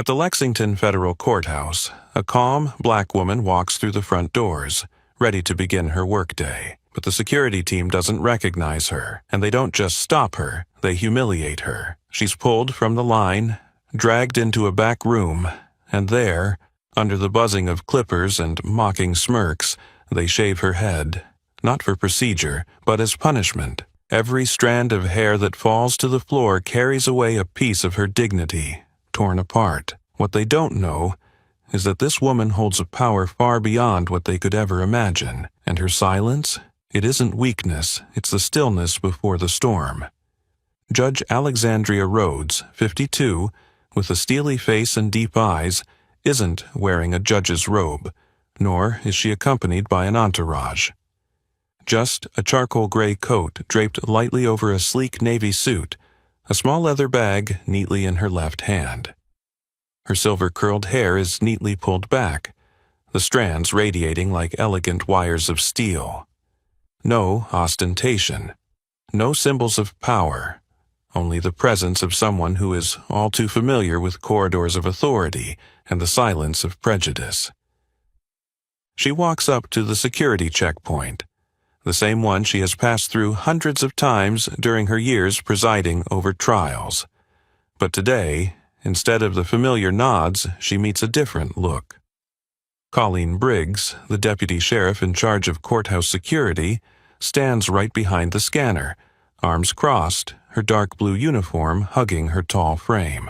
At the Lexington Federal Courthouse, a calm, black woman walks through the front doors, ready to begin her workday. But the security team doesn't recognize her, and they don't just stop her, they humiliate her. She's pulled from the line, dragged into a back room, and there, under the buzzing of clippers and mocking smirks, they shave her head, not for procedure, but as punishment. Every strand of hair that falls to the floor carries away a piece of her dignity, torn apart. What they don't know is that this woman holds a power far beyond what they could ever imagine, and her silence, it isn't weakness, it's the stillness before the storm. Judge Alexandria Rhodes, 52, with a steely face and deep eyes, isn't wearing a judge's robe, nor is she accompanied by an entourage. Just a charcoal gray coat draped lightly over a sleek navy suit, a small leather bag neatly in her left hand. Her silver-curled hair is neatly pulled back, the strands radiating like elegant wires of steel. No ostentation, no symbols of power, only the presence of someone who is all too familiar with corridors of authority and the silence of prejudice. She walks up to the security checkpoint, the same one she has passed through hundreds of times during her years presiding over trials. But today, instead of the familiar nods, she meets a different look. Colleen Briggs, the deputy sheriff in charge of courthouse security, stands right behind the scanner, arms crossed, her dark blue uniform hugging her tall frame.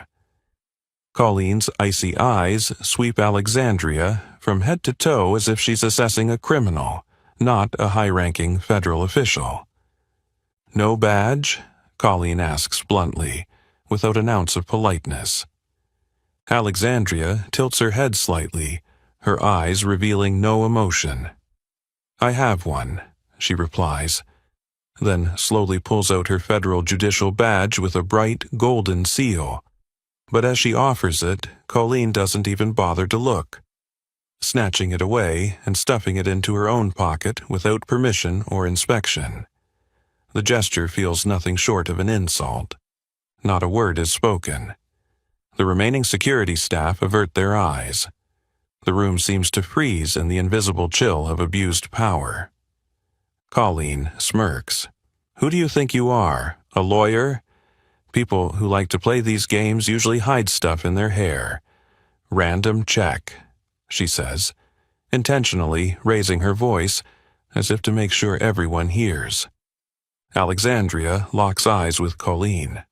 Colleen's icy eyes sweep Alexandria from head to toe as if she's assessing a criminal, not a high-ranking federal official. "No badge?" Colleen asks bluntly, without an ounce of politeness. Alexandria tilts her head slightly, her eyes revealing no emotion. "I have one," she replies, then slowly pulls out her federal judicial badge with a bright, golden seal. But as she offers it, Colleen doesn't even bother to look, snatching it away and stuffing it into her own pocket without permission or inspection. The gesture feels nothing short of an insult. Not a word is spoken. The remaining security staff avert their eyes. The room seems to freeze in the invisible chill of abused power. Colleen smirks. "Who do you think you are? A lawyer? People who like to play these games usually hide stuff in their hair. Random check," she says, intentionally raising her voice as if to make sure everyone hears. Alexandria locks eyes with Colleen.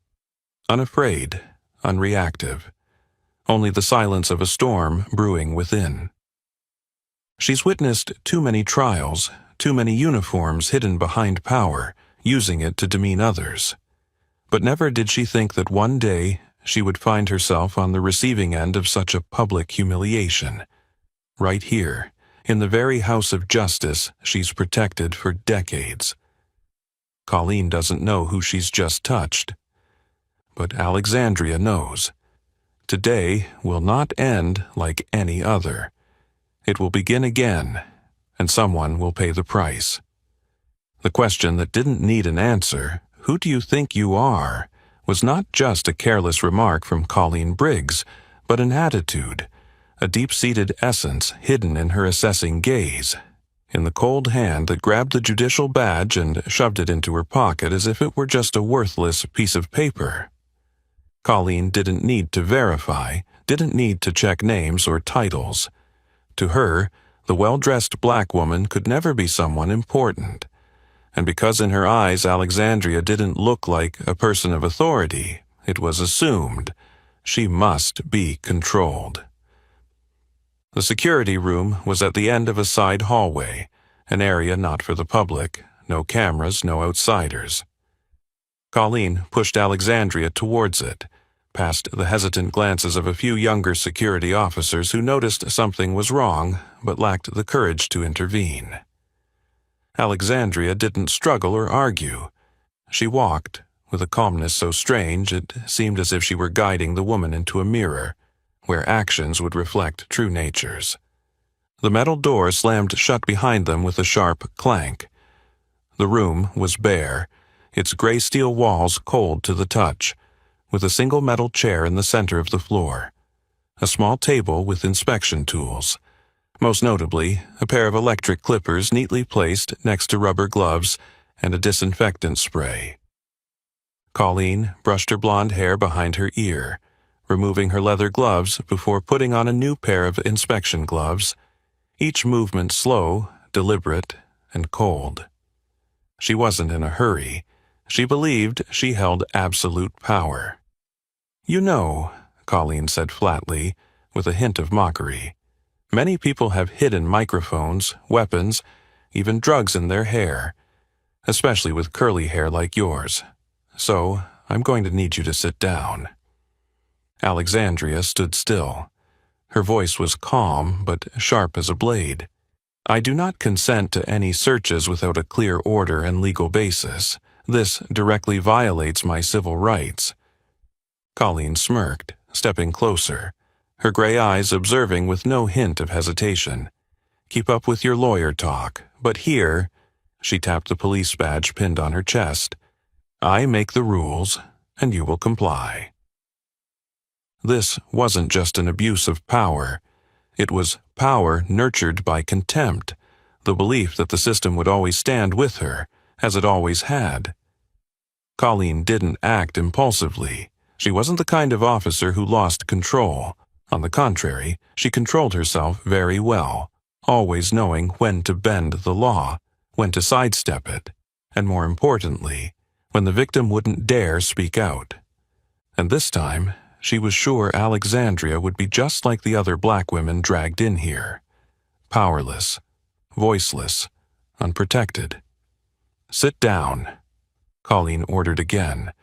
Unafraid, unreactive. Only the silence of a storm brewing within. She's witnessed too many trials, too many uniforms hidden behind power, using it to demean others. But never did she think that one day she would find herself on the receiving end of such a public humiliation. Right here, in the very house of justice she's protected for decades. Colleen doesn't know who she's just touched. But Alexandria knows. Today will not end like any other. It will begin again, and someone will pay the price. The question that didn't need an answer, "Who do you think you are?" was not just a careless remark from Colleen Briggs, but an attitude, a deep-seated essence hidden in her assessing gaze, in the cold hand that grabbed the judicial badge and shoved it into her pocket as if it were just a worthless piece of paper. Colleen didn't need to verify, didn't need to check names or titles. To her, the well-dressed black woman could never be someone important. And because in her eyes Alexandria didn't look like a person of authority, it was assumed she must be controlled. The security room was at the end of a side hallway, an area not for the public, no cameras, no outsiders. Colleen pushed Alexandria towards it, past the hesitant glances of a few younger security officers who noticed something was wrong but lacked the courage to intervene. Alexandria didn't struggle or argue. She walked, with a calmness so strange it seemed as if she were guiding the woman into a mirror, where actions would reflect true natures. The metal door slammed shut behind them with a sharp clank. The room was bare, its gray steel walls cold to the touch, with a single metal chair in the center of the floor. a small table with inspection tools. Most notably, a pair of electric clippers neatly placed next to rubber gloves and a disinfectant spray. Colleen brushed her blonde hair behind her ear, removing her leather gloves before putting on a new pair of inspection gloves, each movement slow, deliberate, and cold. She wasn't in a hurry. She believed she held absolute power. "You know," Colleen said flatly, with a hint of mockery, "many people have hidden microphones, weapons, even drugs in their hair, especially with curly hair like yours. So, I'm going to need you to sit down." Alexandria stood still. Her voice was calm but sharp as a blade. "I do not consent to any searches without a clear order and legal basis. This directly violates my civil rights." Colleen smirked, stepping closer, her gray eyes observing with no hint of hesitation. "Keep up with your lawyer talk, but here," she tapped the police badge pinned on her chest, "I make the rules, and you will comply." This wasn't just an abuse of power. It was power nurtured by contempt, the belief that the system would always stand with her, as it always had. Colleen didn't act impulsively. She wasn't the kind of officer who lost control. On the contrary, she controlled herself very well, always knowing when to bend the law, when to sidestep it, and more importantly, when the victim wouldn't dare speak out. And this time, she was sure Alexandria would be just like the other black women dragged in here. Powerless, voiceless, unprotected. "Sit down," Colleen ordered again,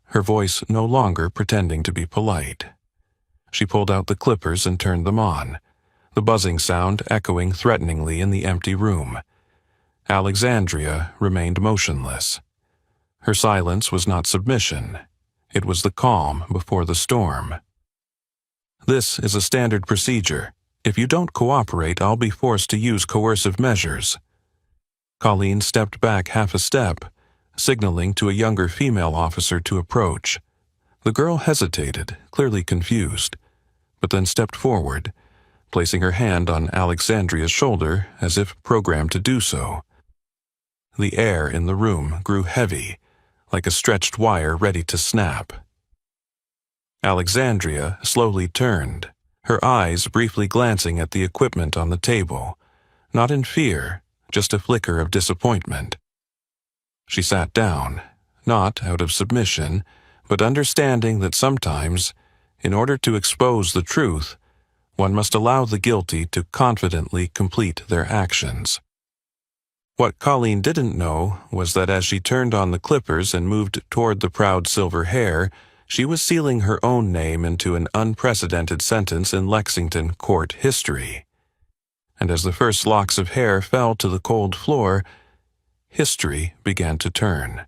her voice no longer pretending to be polite. She pulled out the clippers and turned them on, the buzzing sound echoing threateningly in the empty room. Alexandria remained motionless. Her silence was not submission. It was the calm before the storm. "This is a standard procedure. If you don't cooperate, I'll be forced to use coercive measures." Colleen stepped back half a step, signaling to a younger female officer to approach. The girl hesitated, clearly confused, but then stepped forward, placing her hand on Alexandria's shoulder as if programmed to do so. The air in the room grew heavy, like a stretched wire ready to snap. Alexandria slowly turned, her eyes briefly glancing at the equipment on the table, not in fear, just a flicker of disappointment. She sat down, not out of submission, but understanding that sometimes, in order to expose the truth, one must allow the guilty to confidently complete their actions. What Colleen didn't know was that as she turned on the clippers and moved toward the proud silver hair, she was sealing her own name into an unprecedented sentence in Lexington court history. And as the first locks of hair fell to the cold floor, history began to turn.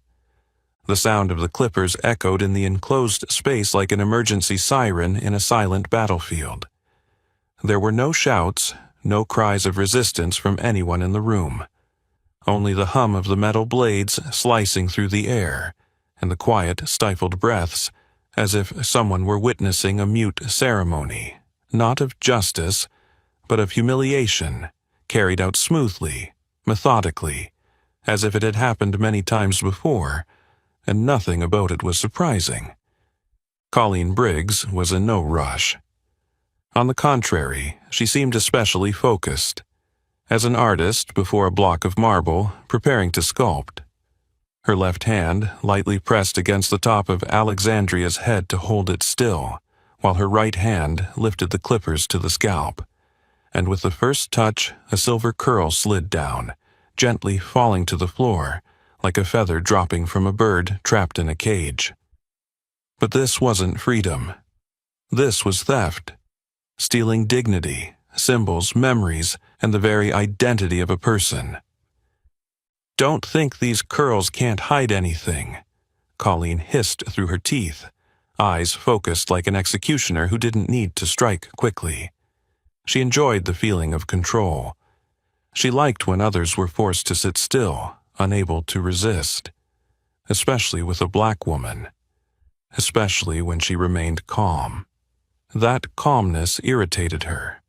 The sound of the clippers echoed in the enclosed space like an emergency siren in a silent battlefield. There were no shouts, no cries of resistance from anyone in the room. Only the hum of the metal blades slicing through the air, and the quiet, stifled breaths, as if someone were witnessing a mute ceremony, not of justice, but of humiliation, carried out smoothly, methodically, as if it had happened many times before, and nothing about it was surprising. Colleen Briggs was in no rush. On the contrary, she seemed especially focused, as an artist before a block of marble preparing to sculpt. Her left hand lightly pressed against the top of Alexandria's head to hold it still, while her right hand lifted the clippers to the scalp, and with the first touch a silver curl slid down, gently falling to the floor, like a feather dropping from a bird trapped in a cage. But this wasn't freedom. This was theft, stealing dignity, symbols, memories, and the very identity of a person. "Don't think these curls can't hide anything," Colleen hissed through her teeth, eyes focused like an executioner who didn't need to strike quickly. She enjoyed the feeling of control. She liked when others were forced to sit still, unable to resist, especially with a black woman, especially when she remained calm. That calmness irritated her.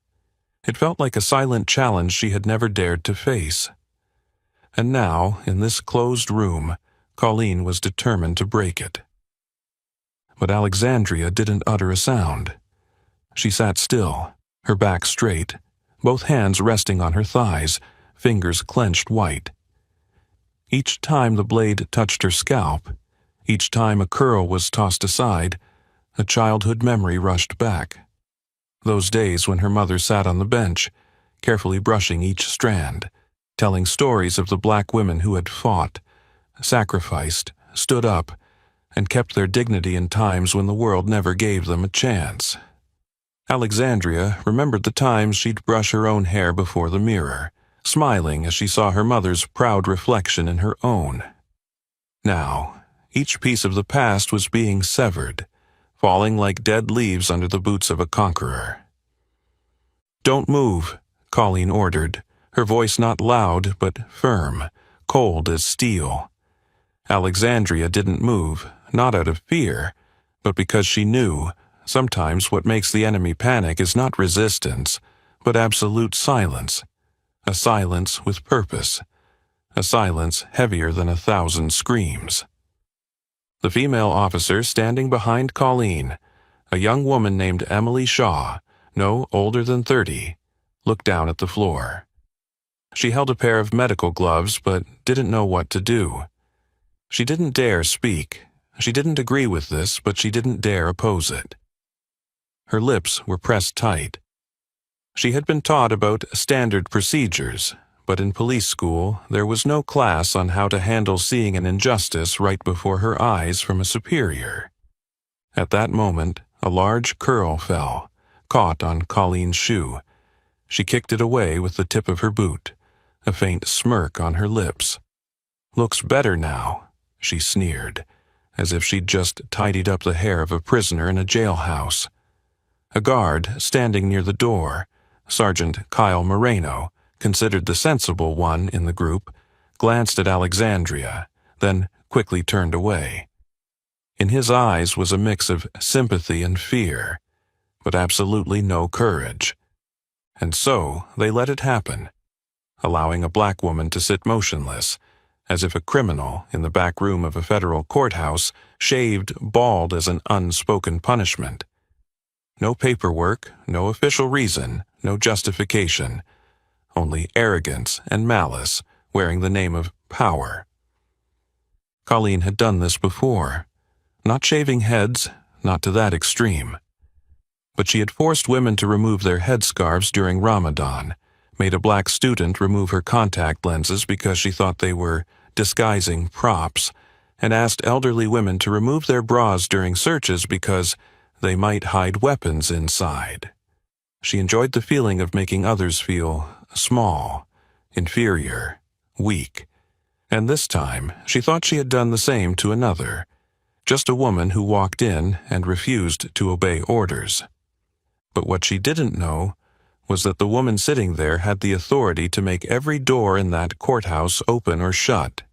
It felt like a silent challenge she had never dared to face. And now, in this closed room, Colleen was determined to break it. But Alexandria didn't utter a sound. She sat still, her back straight, both hands resting on her thighs, fingers clenched white. Each time the blade touched her scalp, each time a curl was tossed aside, a childhood memory rushed back. Those days when her mother sat on the bench, carefully brushing each strand, telling stories of the black women who had fought, sacrificed, stood up, and kept their dignity in times when the world never gave them a chance. Alexandria remembered the times she'd brush her own hair before the mirror, smiling as she saw her mother's proud reflection in her own. Now, each piece of the past was being severed, falling like dead leaves under the boots of a conqueror. "Don't move," Colleen ordered, her voice not loud but firm, cold as steel. Alexandria didn't move, not out of fear, but because she knew, sometimes what makes the enemy panic is not resistance, but absolute silence. A silence with purpose. A silence heavier than 1,000 screams. The female officer standing behind Colleen, a young woman named Emily Shaw, no older than 30, looked down at the floor. She held a pair of medical gloves but didn't know what to do. She didn't dare speak. She didn't agree with this, but she didn't dare oppose it. Her lips were pressed tight. She had been taught about standard procedures, but in police school there was no class on how to handle seeing an injustice right before her eyes from a superior. At that moment, a large curl fell, caught on Colleen's shoe. She kicked it away with the tip of her boot, a faint smirk on her lips. "Looks better now," she sneered, as if she'd just tidied up the hair of a prisoner in a jailhouse. A guard, standing near the door, Sergeant Kyle Moreno, considered the sensible one in the group, glanced at Alexandria, then quickly turned away. In his eyes was a mix of sympathy and fear, but absolutely no courage. And so they let it happen, allowing a black woman to sit motionless, as if a criminal in the back room of a federal courthouse, shaved bald as an unspoken punishment. No paperwork, no official reason, no justification, only arrogance and malice wearing the name of power. Colleen had done this before, not shaving heads, not to that extreme. But she had forced women to remove their headscarves during Ramadan, made a black student remove her contact lenses because she thought they were disguising props, and asked elderly women to remove their bras during searches because they might hide weapons inside. She enjoyed the feeling of making others feel small, inferior, weak, and this time she thought she had done the same to another, just a woman who walked in and refused to obey orders. But what she didn't know was that the woman sitting there had the authority to make every door in that courthouse open or shut.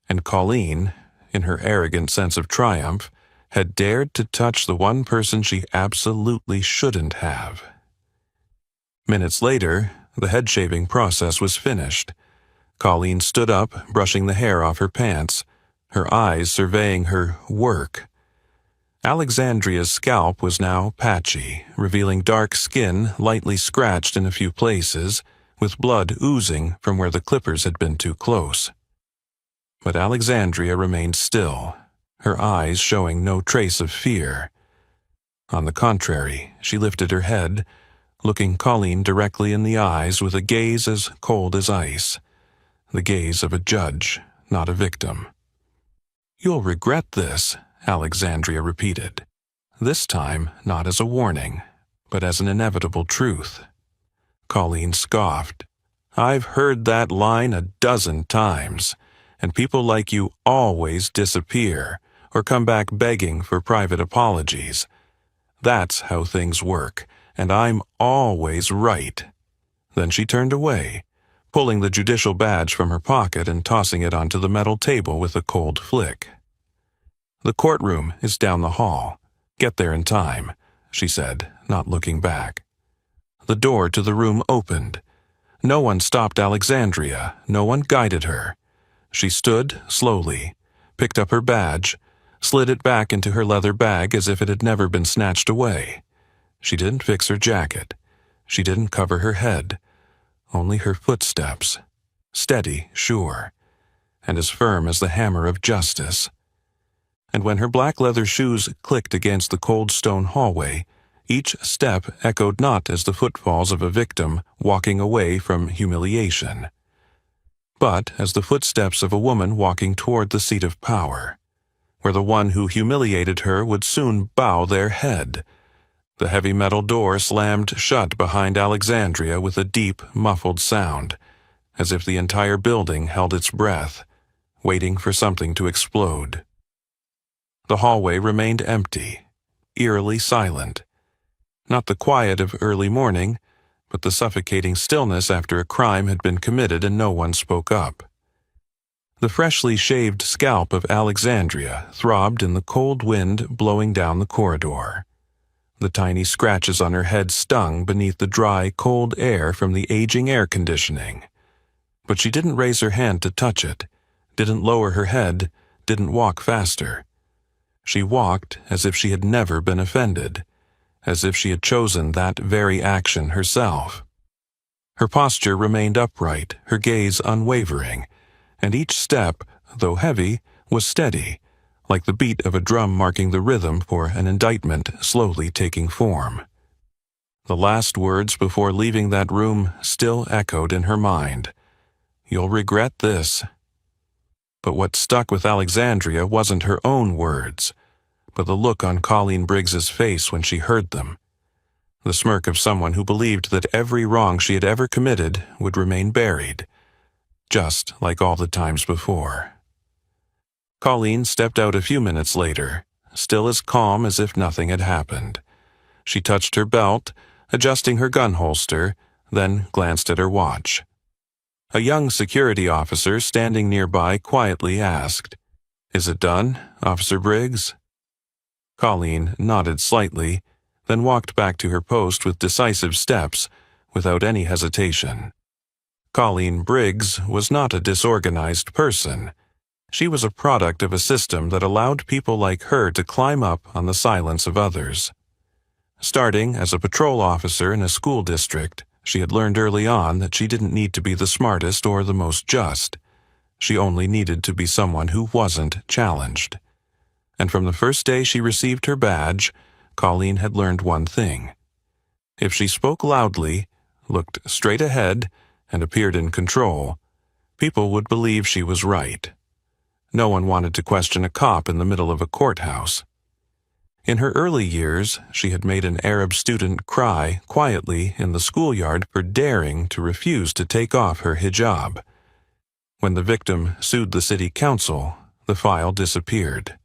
And Colleen, in her arrogant sense of triumph, had dared to touch the one person she absolutely shouldn't have. Minutes later, the head-shaving process was finished. Colleen stood up, brushing the hair off her pants, her eyes surveying her work. Alexandria's scalp was now patchy, revealing dark skin lightly scratched in a few places, with blood oozing from where the clippers had been too close. But Alexandria remained still, her eyes showing no trace of fear. On the contrary, she lifted her head, looking Colleen directly in the eyes with a gaze as cold as ice, the gaze of a judge, not a victim. "You'll regret this," Alexandria repeated, this time not as a warning, but as an inevitable truth. Colleen scoffed. "I've heard that line 12 times, and people like you always disappear or come back begging for private apologies. That's how things work, and I'm always right." Then she turned away, pulling the judicial badge from her pocket and tossing it onto the metal table with a cold flick. "The courtroom is down the hall. Get there in time. she said, not looking back. The door to the room opened. No one stopped Alexandria, no one guided her. She stood slowly, picked up her badge, slid it back into her leather bag as if it had never been snatched away. She didn't fix her jacket. She didn't cover her head. Only her footsteps. Steady, sure, and as firm as the hammer of justice. And when her black leather shoes clicked against the cold stone hallway, each step echoed not as the footfalls of a victim walking away from humiliation, but as the footsteps of a woman walking toward the seat of power, where the one who humiliated her would soon bow their head. The heavy metal door slammed shut behind Alexandria with a deep, muffled sound, as if the entire building held its breath, waiting for something to explode. The hallway remained empty, eerily silent. Not the quiet of early morning, but the suffocating stillness after a crime had been committed and no one spoke up. The freshly shaved scalp of Alexandria throbbed in the cold wind blowing down the corridor. The tiny scratches on her head stung beneath the dry, cold air from the aging air conditioning. But she didn't raise her hand to touch it, didn't lower her head, didn't walk faster. She walked as if she had never been offended, as if she had chosen that very action herself. Her posture remained upright, her gaze unwavering, and each step, though heavy, was steady, like the beat of a drum marking the rhythm for an indictment slowly taking form. The last words before leaving that room still echoed in her mind. "You'll regret this." But what stuck with Alexandria wasn't her own words, but the look on Colleen Briggs's face when she heard them. The smirk of someone who believed that every wrong she had ever committed would remain buried, just like all the times before. Colleen stepped out a few minutes later, still as calm as if nothing had happened. She touched her belt, adjusting her gun holster, then glanced at her watch. A young security officer standing nearby quietly asked, "Is it done, Officer Briggs?" Colleen nodded slightly, then walked back to her post with decisive steps, without any hesitation. Colleen Briggs was not a disorganized person. She was a product of a system that allowed people like her to climb up on the silence of others. Starting as a patrol officer in a school district, she had learned early on that she didn't need to be the smartest or the most just. She only needed to be someone who wasn't challenged. And from the first day she received her badge, Colleen had learned one thing. If she spoke loudly, looked straight ahead, and appeared in control, people would believe she was right. No one wanted to question a cop in the middle of a courthouse. In her early years, she had made an Arab student cry quietly in the schoolyard for daring to refuse to take off her hijab. When the victim sued the city council, the file disappeared.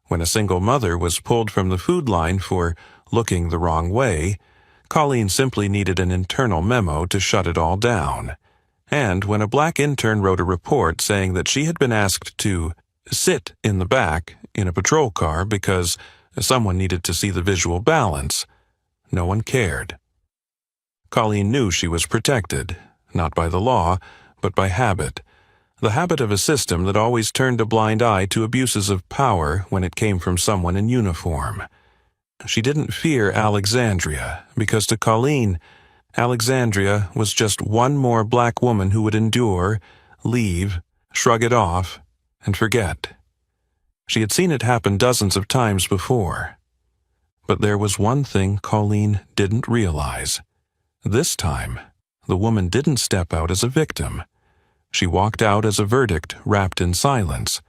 When a single mother was pulled from the food line for looking the wrong way, Colleen simply needed an internal memo to shut it all down. And when a black intern wrote a report saying that she had been asked to sit in the back in a patrol car because someone needed to see the visual balance, no one cared. Colleen knew she was protected, not by the law, but by habit. The habit of a system that always turned a blind eye to abuses of power when it came from someone in uniform. She didn't fear Alexandria, because to Colleen, Alexandria was just one more black woman who would endure, leave, shrug it off, and forget. She had seen it happen dozens of times before. But there was one thing Colleen didn't realize. This time, the woman didn't step out as a victim. She walked out as a verdict wrapped in silence.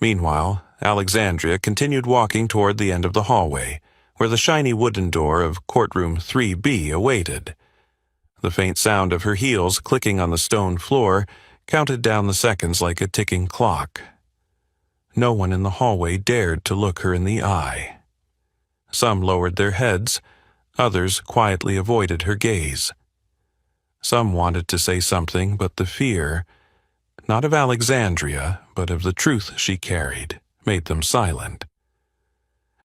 Meanwhile, Alexandria continued walking toward the end of the hallway, where the shiny wooden door of courtroom 3B awaited. The faint sound of her heels clicking on the stone floor counted down the seconds like a ticking clock. No one in the hallway dared to look her in the eye. Some lowered their heads, others quietly avoided her gaze. Some wanted to say something, but the fear, not of Alexandria, but of the truth she carried, made them silent.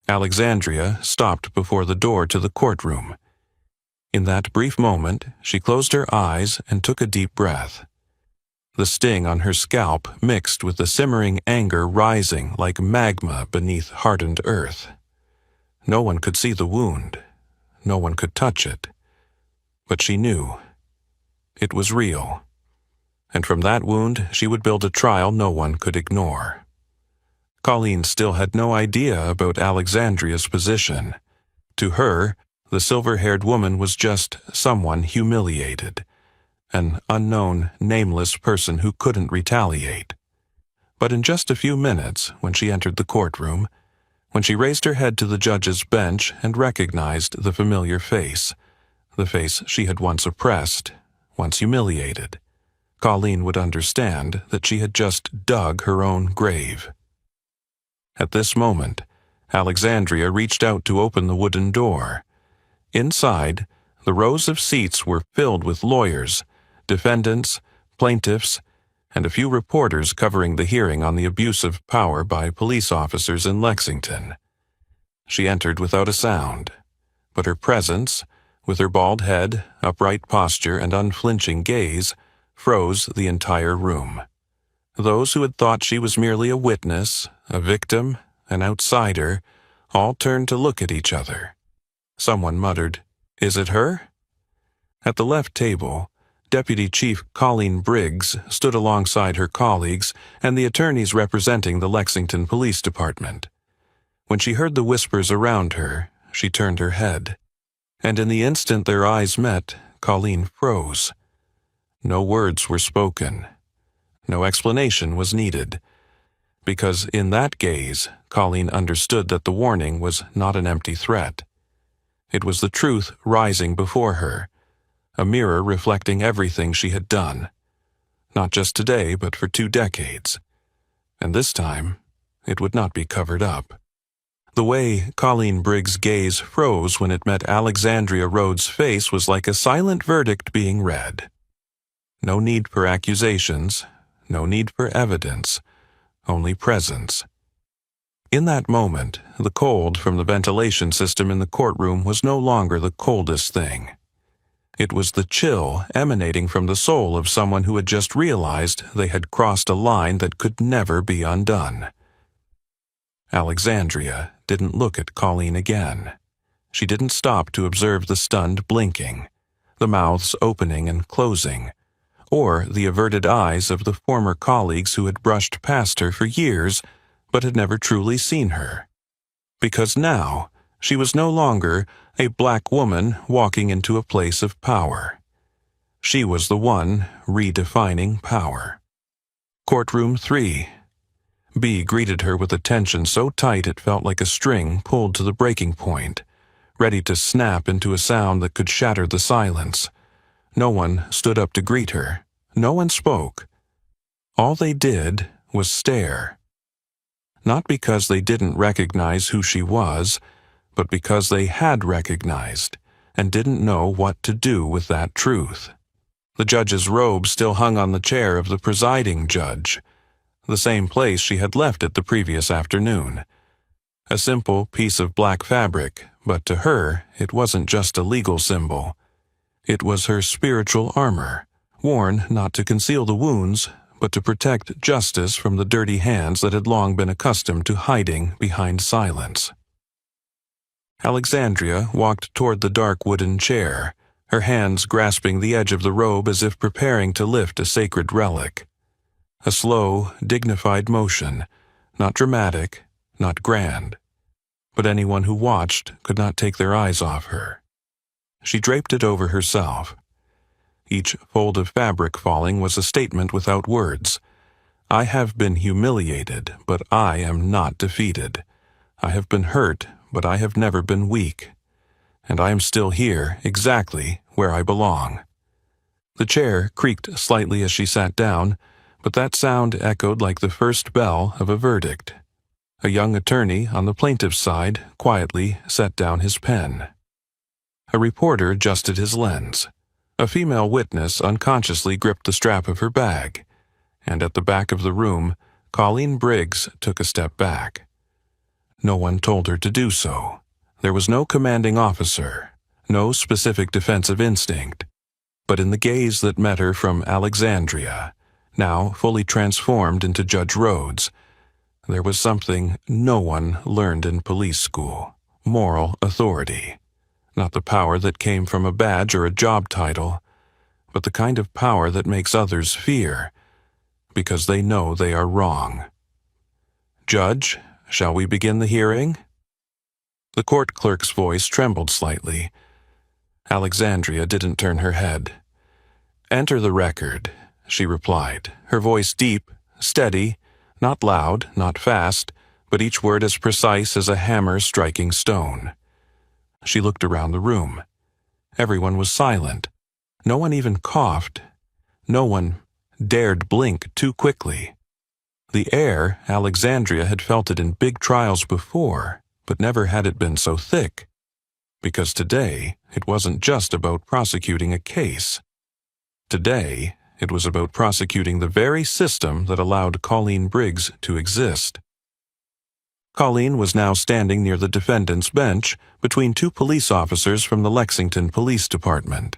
Alexandria stopped before the door to the courtroom. In that brief moment, she closed her eyes and took a deep breath. The sting on her scalp mixed with the simmering anger rising like magma beneath hardened earth. No one could see the wound. No one could touch it. But she knew. It was real. And from that wound, she would build a trial no one could ignore. Colleen still had no idea about Alexandria's position. To her, the silver-haired woman was just someone humiliated, an unknown, nameless person who couldn't retaliate. But in just a few minutes, when she entered the courtroom, when she raised her head to the judge's bench and recognized the familiar face, the face she had once oppressed, once humiliated, Colleen would understand that she had just dug her own grave. At this moment, Alexandria reached out to open the wooden door. Inside, the rows of seats were filled with lawyers, defendants, plaintiffs, and a few reporters covering the hearing on the abuse of power by police officers in Lexington. She entered without a sound, but her presence, with her bald head, upright posture, and unflinching gaze, froze the entire room. Those who had thought she was merely a witness, a victim, an outsider, all turned to look at each other. Someone muttered, "Is it her?" At the left table, Deputy Chief Colleen Briggs stood alongside her colleagues and the attorneys representing the Lexington Police Department. When she heard the whispers around her, she turned her head. And in the instant their eyes met, Colleen froze. No words were spoken. No explanation was needed. Because in that gaze, Colleen understood that the warning was not an empty threat. It was the truth rising before her, a mirror reflecting everything she had done, not just today, but for 2 decades. And this time, it would not be covered up. The way Colleen Briggs' gaze froze when it met Alexandria Rhodes' face was like a silent verdict being read. No need for accusations, no need for evidence, only presence. In that moment, the cold from the ventilation system in the courtroom was no longer the coldest thing. It was the chill emanating from the soul of someone who had just realized they had crossed a line that could never be undone. Alexandria didn't look at Colleen again. She didn't stop to observe the stunned blinking, the mouths opening and closing, or the averted eyes of the former colleagues who had brushed past her for years but had never truly seen her. Because now, she was no longer a black woman walking into a place of power. She was the one redefining power. Courtroom 3. B greeted her with a tension so tight it felt like a string pulled to the breaking point, ready to snap into a sound that could shatter the silence. No one stood up to greet her. No one spoke. All they did was stare. Not because they didn't recognize who she was, but because they had recognized and didn't know what to do with that truth. The judge's robe still hung on the chair of the presiding judge, the same place she had left it the previous afternoon. A simple piece of black fabric, but to her it wasn't just a legal symbol. It was her spiritual armor, worn not to conceal the wounds, but to protect justice from the dirty hands that had long been accustomed to hiding behind silence. Alexandria walked toward the dark wooden chair, her hands grasping the edge of the robe as if preparing to lift a sacred relic. A slow, dignified motion, not dramatic, not grand, but anyone who watched could not take their eyes off her. She draped it over herself. Each fold of fabric falling was a statement without words. I have been humiliated, but I am not defeated. I have been hurt, but I have never been weak. And I am still here, exactly where I belong. The chair creaked slightly as she sat down, but that sound echoed like the first bell of a verdict. A young attorney on the plaintiff's side quietly set down his pen. A reporter adjusted his lens. A female witness unconsciously gripped the strap of her bag, and at the back of the room, Colleen Briggs took a step back. No one told her to do so. There was no commanding officer, no specific defensive instinct. But in the gaze that met her from Alexandria, now fully transformed into Judge Rhodes, there was something no one learned in police school: moral authority. Not the power that came from a badge or a job title, but the kind of power that makes others fear, because they know they are wrong. "Judge, shall we begin the hearing?" The court clerk's voice trembled slightly. Alexandria didn't turn her head. "Enter the record," she replied, her voice deep, steady, not loud, not fast, but each word as precise as a hammer striking stone. She looked around the room. Everyone was silent. No one even coughed. No one dared blink too quickly. The air, Alexandria had felt it in big trials before, but never had it been so thick. Because today, it wasn't just about prosecuting a case. Today, it was about prosecuting the very system that allowed Colleen Briggs to exist. Colleen was now standing near the defendant's bench between two police officers from the Lexington Police Department.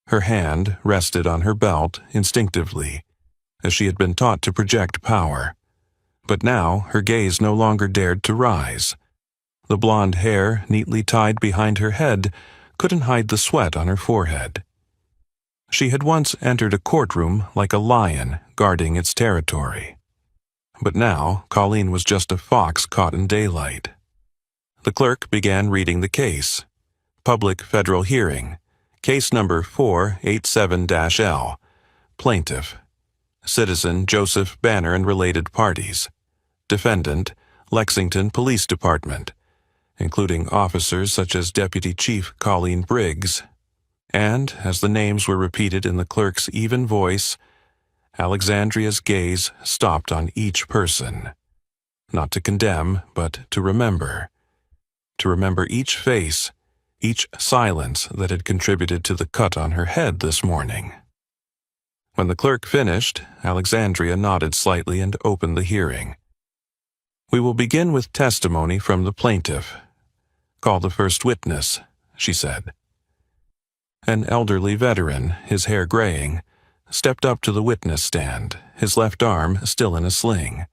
Her hand rested on her belt instinctively, as she had been taught to project power. But now her gaze no longer dared to rise. The blonde hair, neatly tied behind her head, couldn't hide the sweat on her forehead. She had once entered a courtroom like a lion guarding its territory. But now Colleen was just a fox caught in daylight. The clerk began reading the case. Public Federal Hearing. Case number 487-L. Plaintiff. Citizen Joseph Banner and related parties. Defendant, Lexington Police Department, including officers such as Deputy Chief Colleen Briggs. And, as the names were repeated in the clerk's even voice, Alexandria's gaze stopped on each person. Not to condemn, but to remember. To remember each face, each silence that had contributed to the cut on her head this morning. When the clerk finished, Alexandria nodded slightly and opened the hearing. "We will begin with testimony from the plaintiff. Call the first witness," she said. An elderly veteran, his hair graying, stepped up to the witness stand, his left arm still in a sling.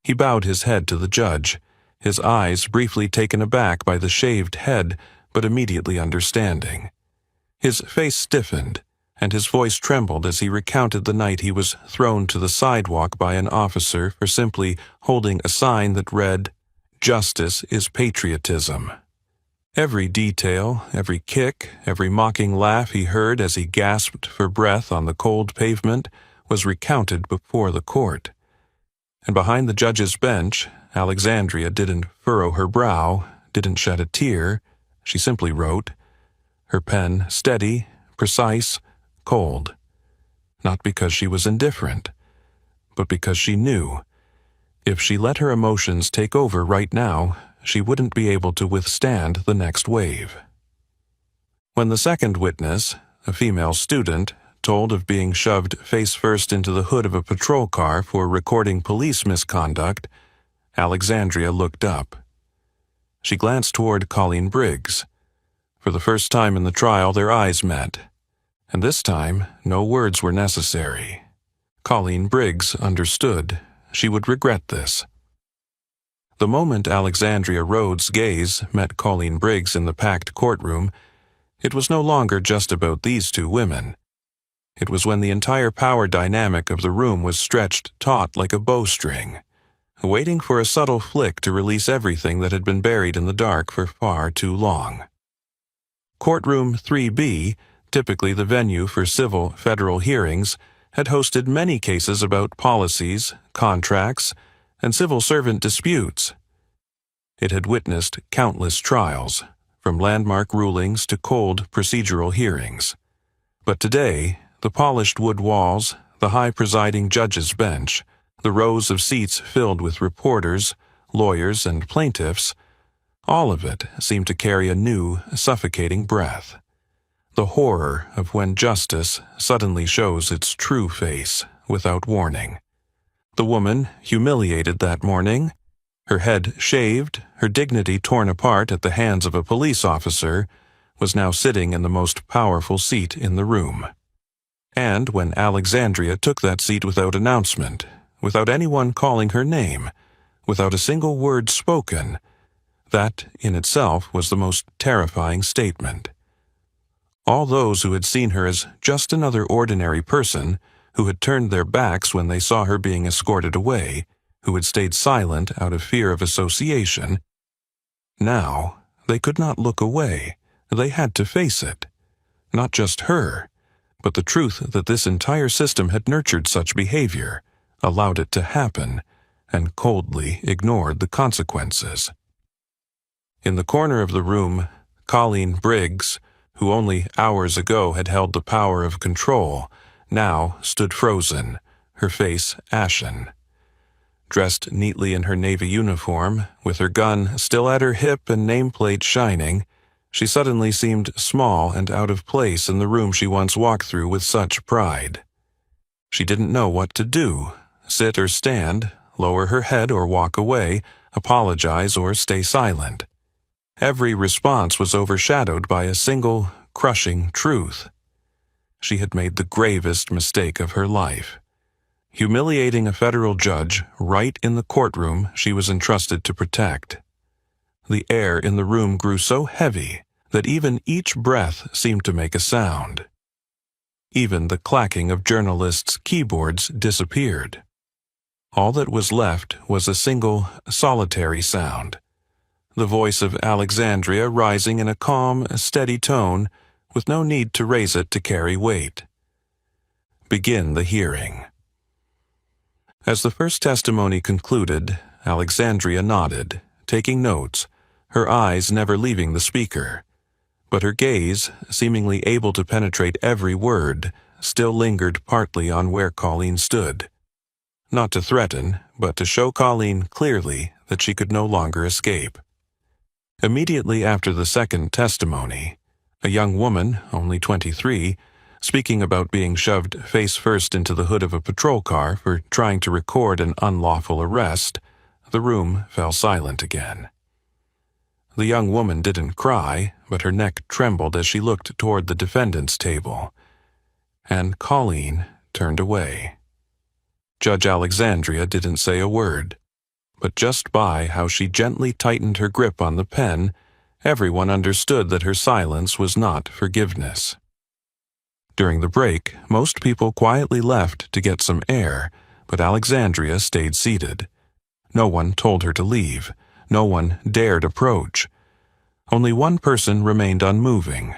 He bowed his head to the judge, his eyes briefly taken aback by the shaved head, but immediately understanding. His face stiffened, and his voice trembled as he recounted the night he was thrown to the sidewalk by an officer for simply holding a sign that read, "Justice is patriotism." Every detail, every kick, every mocking laugh he heard as he gasped for breath on the cold pavement was recounted before the court. And behind the judge's bench, Alexandria didn't furrow her brow, didn't shed a tear. She simply wrote, her pen steady, precise, cold. Not because she was indifferent, but because she knew. If she let her emotions take over right now, she wouldn't be able to withstand the next wave. When the second witness, a female student, told of being shoved face first into the hood of a patrol car for recording police misconduct, Alexandria looked up. She glanced toward Colleen Briggs. For the first time in the trial, their eyes met, and this time no words were necessary. Colleen Briggs understood. She would regret this. The moment Alexandria Rhodes' gaze met Colleen Briggs in the packed courtroom, it was no longer just about these two women. It was when the entire power dynamic of the room was stretched taut like a bowstring, waiting for a subtle flick to release everything that had been buried in the dark for far too long. Courtroom 3B, typically the venue for civil federal hearings, had hosted many cases about policies, contracts, and civil servant disputes. It had witnessed countless trials, from landmark rulings to cold procedural hearings. But today, the polished wood walls, the high presiding judge's bench, the rows of seats filled with reporters, lawyers, and plaintiffs, all of it seemed to carry a new, suffocating breath. The horror of when justice suddenly shows its true face without warning. The woman, humiliated that morning, Her head shaved, her dignity torn apart at the hands of a police officer, was now sitting in the most powerful seat in the room. And when Alexandria took that seat without announcement, without anyone calling her name, without a single word spoken, that in itself was the most terrifying statement. All those who had seen her as just another ordinary person, who had turned their backs when they saw her being escorted away, who had stayed silent out of fear of association, now they could not look away. They had to face it. Not just her, but the truth that this entire system had nurtured such behavior, allowed it to happen, and coldly ignored the consequences. In the corner of the room, Colleen Briggs, who only hours ago had held the power of control, now stood frozen, her face ashen. Dressed neatly in her Navy uniform, with her gun still at her hip and nameplate shining, she suddenly seemed small and out of place in the room she once walked through with such pride. She didn't know what to do, sit or stand, lower her head or walk away, apologize or stay silent. Every response was overshadowed by a single, crushing truth. She had made the gravest mistake of her life, humiliating a federal judge right in the courtroom she was entrusted to protect. The air in the room grew so heavy that even each breath seemed to make a sound. Even the clacking of journalists' keyboards disappeared. All that was left was a single, solitary sound. The voice of Alexandria rising in a calm, steady tone, with no need to raise it to carry weight. Begin the hearing. As the first testimony concluded, Alexandria nodded, taking notes, her eyes never leaving the speaker. But her gaze, seemingly able to penetrate every word, still lingered partly on where Colleen stood. Not to threaten, but to show Colleen clearly that she could no longer escape. Immediately after the second testimony, a young woman, only 23, speaking about being shoved face first into the hood of a patrol car for trying to record an unlawful arrest, the room fell silent again. The young woman didn't cry, but her neck trembled as she looked toward the defendant's table. And Colleen turned away. Judge Alexandria didn't say a word, but just by how she gently tightened her grip on the pen, everyone understood that her silence was not forgiveness. During the break, most people quietly left to get some air, but Alexandria stayed seated. No one told her to leave. No one dared approach. Only one person remained unmoving,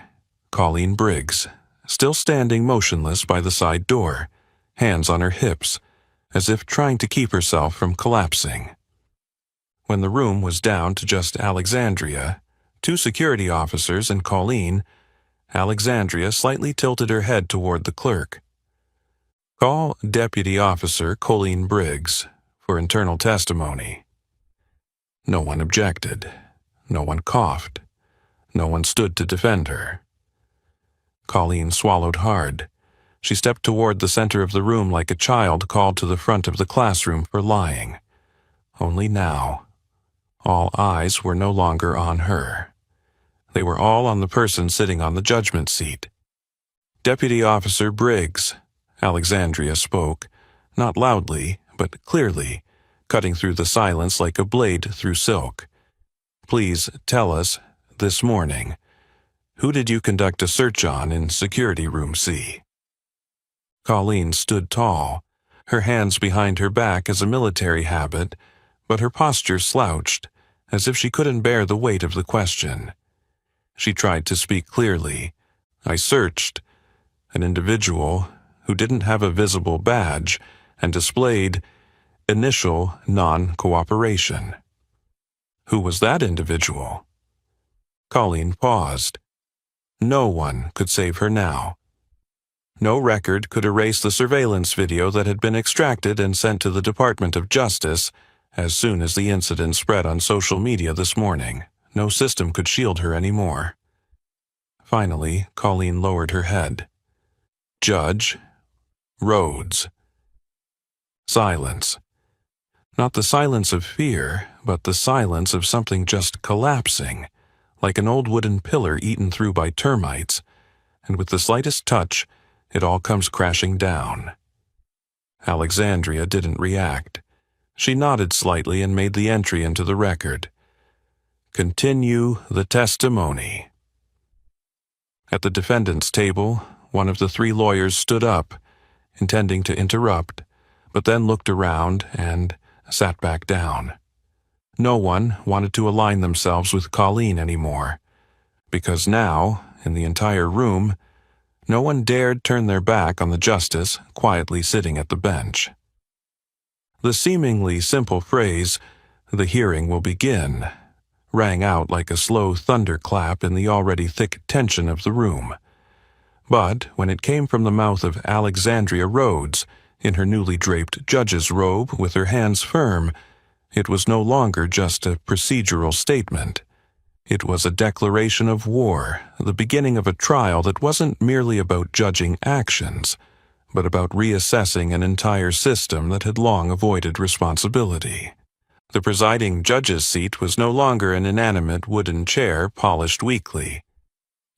Colleen Briggs, still standing motionless by the side door, hands on her hips, as if trying to keep herself from collapsing. When the room was down to just Alexandria, 2 security officers and Colleen, Alexandria slightly tilted her head toward the clerk. Call Deputy Officer Colleen Briggs for internal testimony. No one objected. No one coughed. No one stood to defend her. Colleen swallowed hard. She stepped toward the center of the room like a child called to the front of the classroom for lying. Only now, all eyes were no longer on her. They were all on the person sitting on the judgment seat. Deputy Officer Briggs, Alexandria spoke, not loudly, but clearly, cutting through the silence like a blade through silk. Please tell us, this morning, who did you conduct a search on in Security Room C? Colleen stood tall, her hands behind her back as a military habit, but her posture slouched, as if she couldn't bear the weight of the question. She tried to speak clearly. I searched an individual who didn't have a visible badge and displayed initial non-cooperation. Who was that individual? Colleen paused. No one could save her now. No record could erase the surveillance video that had been extracted and sent to the Department of Justice as soon as the incident spread on social media this morning. No system could shield her anymore. Finally, Colleen lowered her head. Judge Rhodes. Silence. Not the silence of fear, but the silence of something just collapsing, like an old wooden pillar eaten through by termites, and with the slightest touch, it all comes crashing down. Alexandria didn't react. She nodded slightly and made the entry into the record. Continue the testimony. At the defendant's table, one of the three lawyers stood up, intending to interrupt, but then looked around and sat back down. No one wanted to align themselves with Colleen anymore, because now, in the entire room, no one dared turn their back on the justice quietly sitting at the bench. The seemingly simple phrase, "The hearing will begin," rang out like a slow thunderclap in the already thick tension of the room. But when it came from the mouth of Alexandria Rhodes, in her newly draped judge's robe with her hands firm, it was no longer just a procedural statement. It was a declaration of war, the beginning of a trial that wasn't merely about judging actions, but about reassessing an entire system that had long avoided responsibility. The presiding judge's seat was no longer an inanimate wooden chair polished weakly.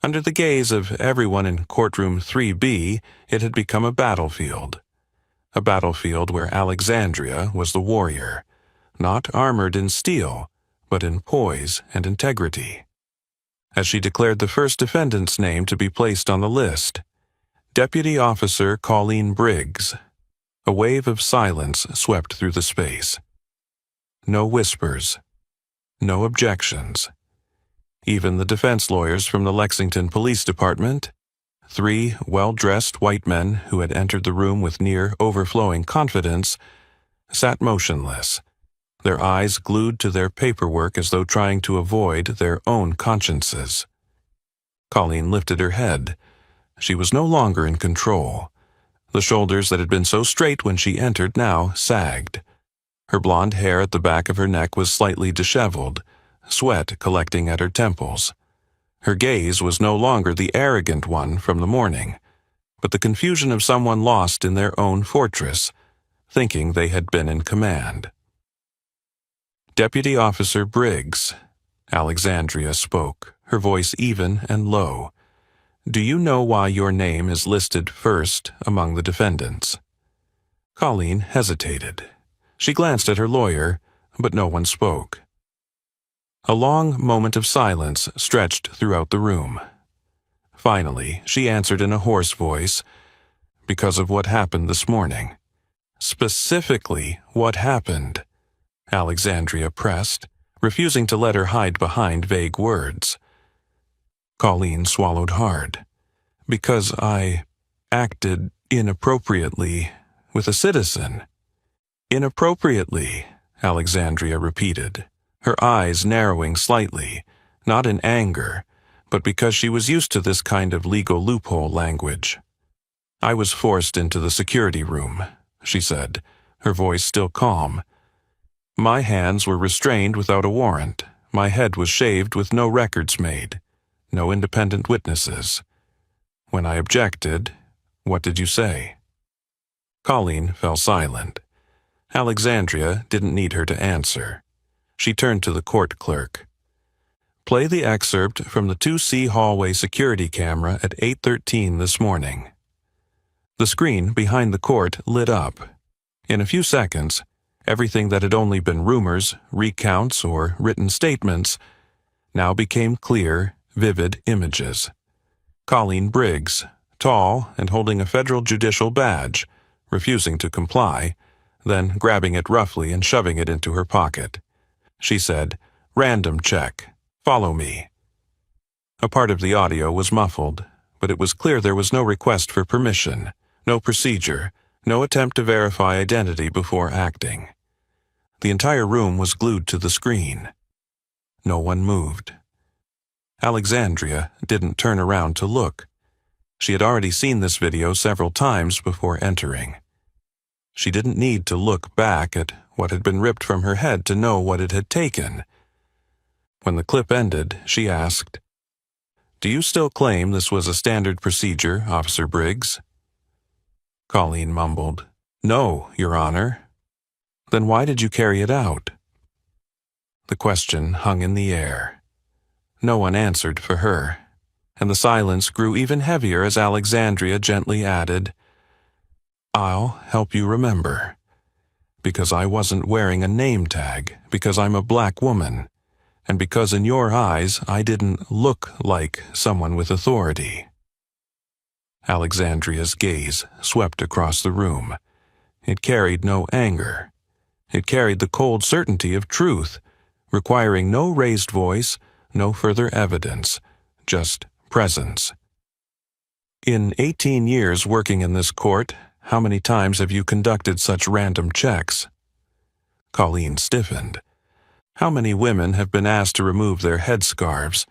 Under the gaze of everyone in courtroom 3B, it had become a battlefield. A battlefield where Alexandria was the warrior, not armored in steel, but in poise and integrity. As she declared the first defendant's name to be placed on the list, Deputy Officer Colleen Briggs, a wave of silence swept through the space. No whispers, no objections. Even the defense lawyers from the Lexington Police Department, three well-dressed white men who had entered the room with near overflowing confidence, sat motionless, their eyes glued to their paperwork as though trying to avoid their own consciences. Colleen lifted her head. She was no longer in control. The shoulders that had been so straight when she entered now sagged. Her blonde hair at the back of her neck was slightly disheveled, sweat collecting at her temples. Her gaze was no longer the arrogant one from the morning, but the confusion of someone lost in their own fortress, thinking they had been in command. Deputy Officer Briggs, Alexandria spoke, her voice even and low. Do you know why your name is listed first among the defendants? Colleen hesitated. She glanced at her lawyer, but no one spoke. A long moment of silence stretched throughout the room. Finally, she answered in a hoarse voice, because of what happened this morning. Specifically, what happened? Alexandria pressed, refusing to let her hide behind vague words. Colleen swallowed hard. Because I acted inappropriately with a citizen. Inappropriately, Alexandria repeated, her eyes narrowing slightly, not in anger, but because she was used to this kind of legal loophole language. I was forced into the security room, she said, her voice still calm. My hands were restrained without a warrant. My head was shaved with no records made, no independent witnesses. When I objected, what did you say? Colleen fell silent. Alexandria didn't need her to answer. She turned to the court clerk. Play the excerpt from the 2C hallway security camera at 8:13 this morning. The screen behind the court lit up. In a few seconds, everything that had only been rumors, recounts, or written statements now became clear, vivid images. Colleen Briggs, tall and holding a federal judicial badge, refusing to comply, then grabbing it roughly and shoving it into her pocket. She said, "Random check. Follow me." A part of the audio was muffled, but it was clear there was no request for permission, no procedure, no attempt to verify identity before acting. The entire room was glued to the screen. No one moved. Alexandria didn't turn around to look. She had already seen this video several times before entering. She didn't need to look back at what had been ripped from her head to know what it had taken. When the clip ended, she asked, "Do you still claim this was a standard procedure, Officer Briggs?" Colleen mumbled, "No, Your Honor." Then why did you carry it out? The question hung in the air. No one answered for her, and the silence grew even heavier as Alexandria gently added, "I'll help you remember. Because I wasn't wearing a name tag, because I'm a black woman, and because in your eyes I didn't look like someone with authority." Alexandria's gaze swept across the room. It carried no anger. It carried the cold certainty of truth, requiring no raised voice, no further evidence, just presence. In 18 years working in this court, how many times have you conducted such random checks? Colleen stiffened. How many women have been asked to remove their headscarves?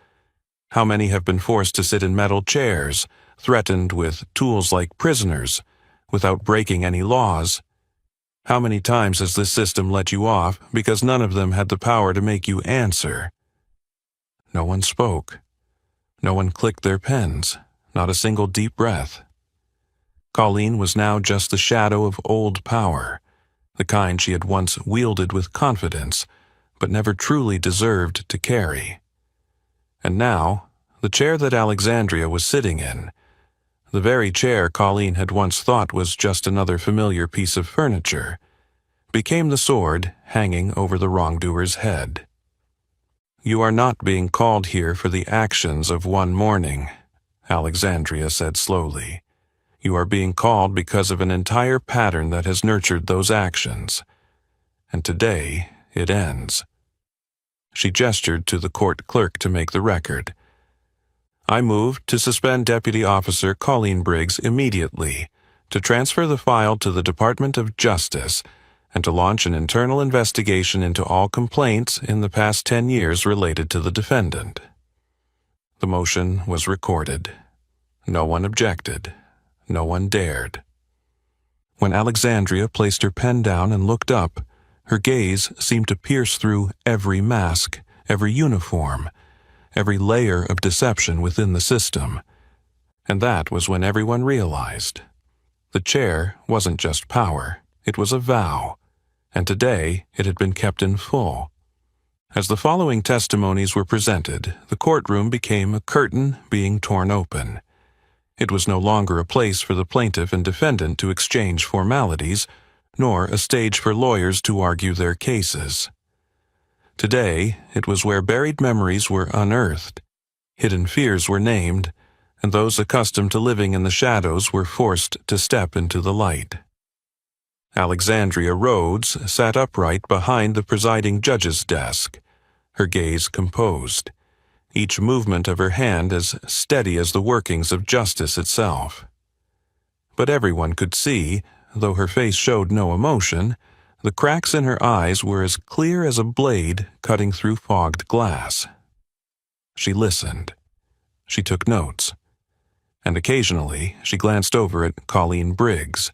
How many have been forced to sit in metal chairs, threatened with tools like prisoners, without breaking any laws? How many times has this system let you off because none of them had the power to make you answer? No one spoke. No one clicked their pens, not a single deep breath. Colleen was now just the shadow of old power, the kind she had once wielded with confidence, but never truly deserved to carry. And now, the chair that Alexandria was sitting in, the very chair Colleen had once thought was just another familiar piece of furniture, became the sword hanging over the wrongdoer's head. "You are not being called here for the actions of one morning," Alexandria said slowly. "You are being called because of an entire pattern that has nurtured those actions. And today it ends." She gestured to the court clerk to make the record. "I move to suspend Deputy Officer Colleen Briggs immediately, to transfer the file to the Department of Justice, and to launch an internal investigation into all complaints in the past 10 years related to the defendant." The motion was recorded. No one objected. No one dared. When Alexandria placed her pen down and looked up, her gaze seemed to pierce through every mask, every uniform, every layer of deception within the system. And that was when everyone realized. The chair wasn't just power, it was a vow, and today it had been kept in full. As the following testimonies were presented, the courtroom became a curtain being torn open. It was no longer a place for the plaintiff and defendant to exchange formalities, nor a stage for lawyers to argue their cases. Today, it was where buried memories were unearthed, hidden fears were named, and those accustomed to living in the shadows were forced to step into the light. Alexandria Rhodes sat upright behind the presiding judge's desk, her gaze composed, each movement of her hand as steady as the workings of justice itself. But everyone could see, though her face showed no emotion, the cracks in her eyes were as clear as a blade cutting through fogged glass. She listened. She took notes. And occasionally she glanced over at Colleen Briggs,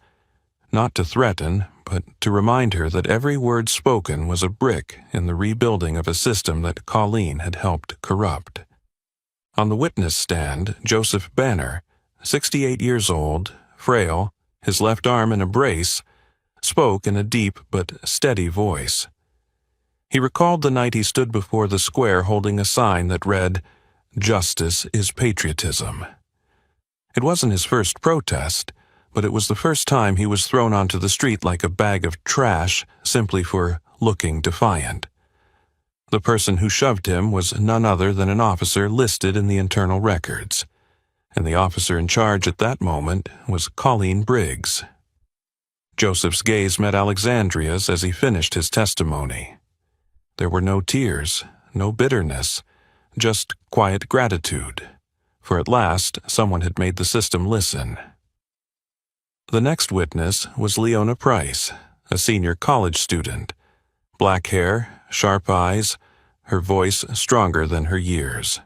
not to threaten, but to remind her that every word spoken was a brick in the rebuilding of a system that Colleen had helped corrupt. On the witness stand, Joseph Banner, 68 years old, frail, his left arm in a brace, spoke in a deep but steady voice. He recalled the night he stood before the square holding a sign that read, "Justice is patriotism." It wasn't his first protest, but it was the first time he was thrown onto the street like a bag of trash simply for looking defiant. The person who shoved him was none other than an officer listed in the internal records, and the officer in charge at that moment was Colleen Briggs. Joseph's gaze met Alexandria's as he finished his testimony. There were no tears, no bitterness, just quiet gratitude, for at last someone had made the system listen. The next witness was Leona Price, a senior college student. Black hair, sharp eyes, her voice stronger than her years.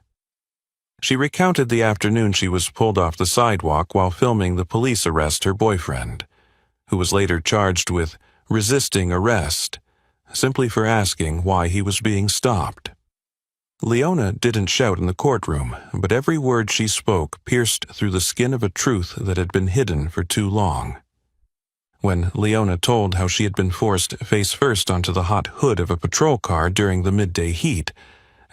She recounted the afternoon she was pulled off the sidewalk while filming the police arrest her boyfriend, who was later charged with resisting arrest, simply for asking why he was being stopped. Leona didn't shout in the courtroom, but every word she spoke pierced through the skin of a truth that had been hidden for too long. When Leona told how she had been forced face first onto the hot hood of a patrol car during the midday heat,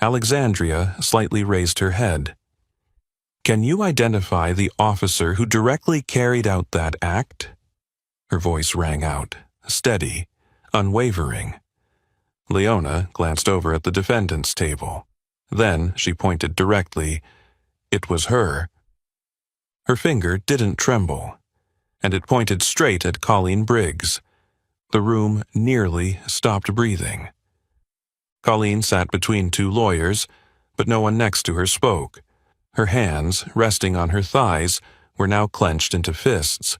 Alexandria slightly raised her head. "Can you identify the officer who directly carried out that act?" Her voice rang out, steady, unwavering. Leona glanced over at the defendant's table. Then she pointed directly. It was her. Her finger didn't tremble, and it pointed straight at Colleen Briggs. The room nearly stopped breathing. Colleen sat between two lawyers, but no one next to her spoke. Her hands, resting on her thighs, were now clenched into fists.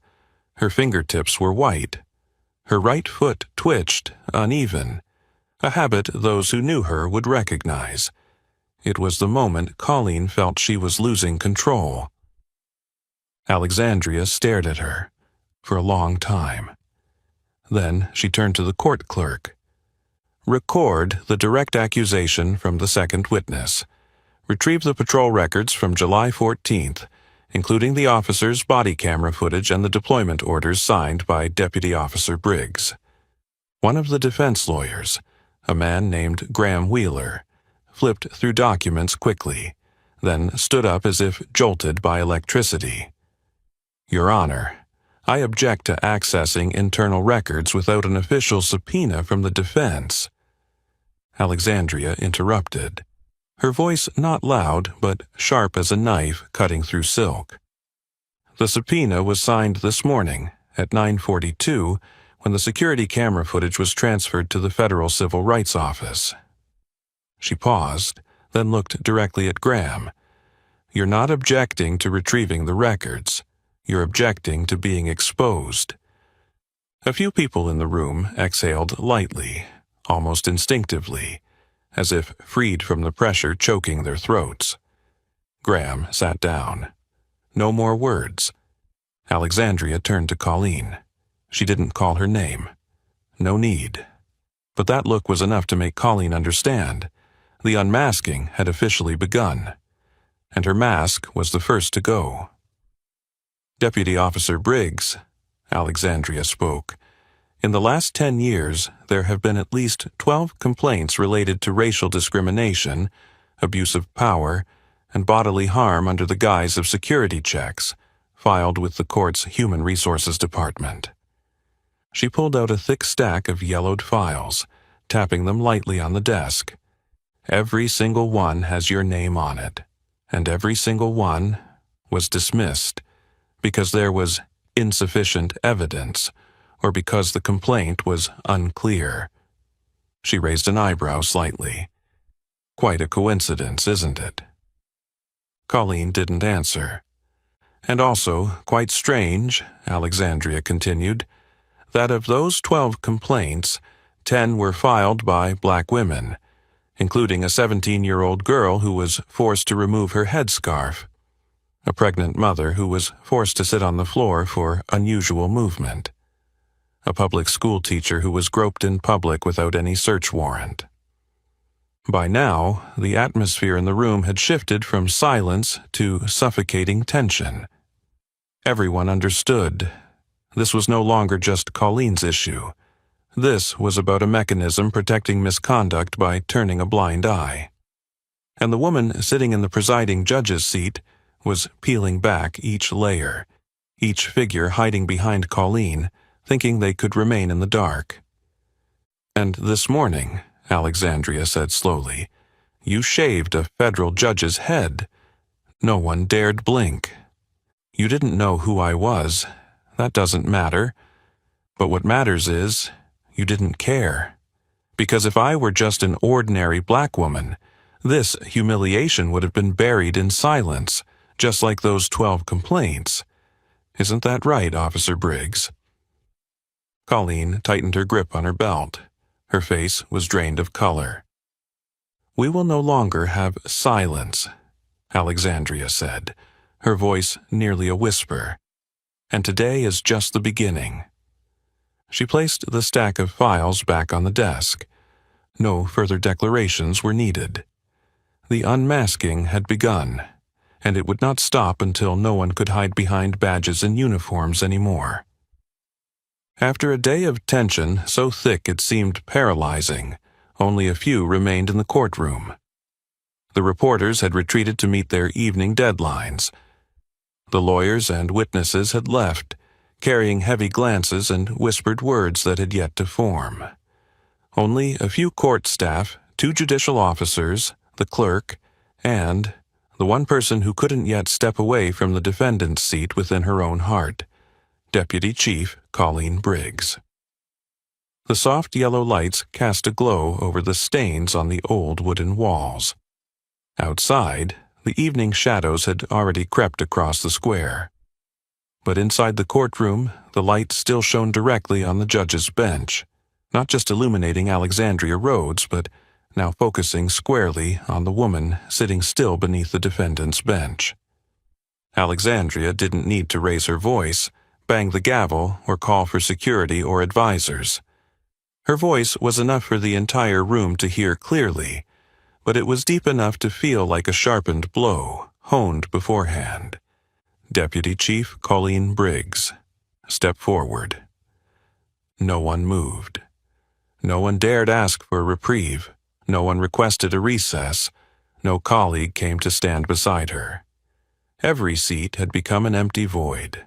Her fingertips were white. Her right foot twitched, uneven, a habit those who knew her would recognize. It was the moment Colleen felt she was losing control. Alexandria stared at her for a long time. Then she turned to the court clerk. "Record the direct accusation from the second witness. Retrieve the patrol records from July 14th, including the officer's body camera footage and the deployment orders signed by Deputy Officer Briggs." One of the defense lawyers, a man named Graham Wheeler, flipped through documents quickly, then stood up as if jolted by electricity. "Your Honor, I object to accessing internal records without an official subpoena from the defense." Alexandria interrupted, her voice not loud but sharp as a knife cutting through silk. "The subpoena was signed this morning at 9:42 when the security camera footage was transferred to the Federal Civil Rights Office." She paused, then looked directly at Graham. "You're not objecting to retrieving the records. You're objecting to being exposed." A few people in the room exhaled lightly, almost instinctively, as if freed from the pressure choking their throats. Graham sat down. No more words. Alexandria turned to Colleen. She didn't call her name. No need. But that look was enough to make Colleen understand. The unmasking had officially begun, and her mask was the first to go. "Deputy Officer Briggs," Alexandria spoke, "in the last 10 years, there have been at least 12 complaints related to racial discrimination, abuse of power, and bodily harm under the guise of security checks, filed with the court's Human Resources Department." She pulled out a thick stack of yellowed files, tapping them lightly on the desk. "Every single one has your name on it, and every single one was dismissed because there was insufficient evidence, or because the complaint was unclear." She raised an eyebrow slightly. "Quite a coincidence, isn't it?" Colleen didn't answer. "And also, quite strange," Alexandria continued, "that of those 12 complaints, 10 were filed by black women, including a 17-year-old girl who was forced to remove her headscarf, a pregnant mother who was forced to sit on the floor for unusual movement, a public school teacher who was groped in public without any search warrant." By now, the atmosphere in the room had shifted from silence to suffocating tension. Everyone understood. This was no longer just Colleen's issue. This was about a mechanism protecting misconduct by turning a blind eye. And the woman sitting in the presiding judge's seat was peeling back each layer, each figure hiding behind Colleen, thinking they could remain in the dark. "And this morning," Alexandria said slowly, "you shaved a federal judge's head. No one dared blink. You didn't know who I was. That doesn't matter. But what matters is, you didn't care. Because if I were just an ordinary black woman, this humiliation would have been buried in silence, just like those 12 complaints. Isn't that right, Officer Briggs?" Colleen tightened her grip on her belt. Her face was drained of color. "We will no longer have silence," Alexandria said, her voice nearly a whisper. "And today is just the beginning." She placed the stack of files back on the desk. No further declarations were needed. The unmasking had begun, and it would not stop until no one could hide behind badges and uniforms anymore. After a day of tension so thick it seemed paralyzing, only a few remained in the courtroom. The reporters had retreated to meet their evening deadlines. The lawyers and witnesses had left, carrying heavy glances and whispered words that had yet to form. Only a few court staff, 2 judicial officers, the clerk, and the one person who couldn't yet step away from the defendant's seat within her own heart, Deputy Chief Colleen Briggs. The soft yellow lights cast a glow over the stains on the old wooden walls. Outside, the evening shadows had already crept across the square. But inside the courtroom, the light still shone directly on the judge's bench, not just illuminating Alexandria Rhodes, but now focusing squarely on the woman sitting still beneath the defendant's bench. Alexandria didn't need to raise her voice, bang the gavel, or call for security or advisors. Her voice was enough for the entire room to hear clearly, but it was deep enough to feel like a sharpened blow, honed beforehand. Deputy Chief Colleen Briggs. Step forward. No one moved. No one dared ask for a reprieve. No one requested a recess. No colleague came to stand beside her. Every seat had become an empty void.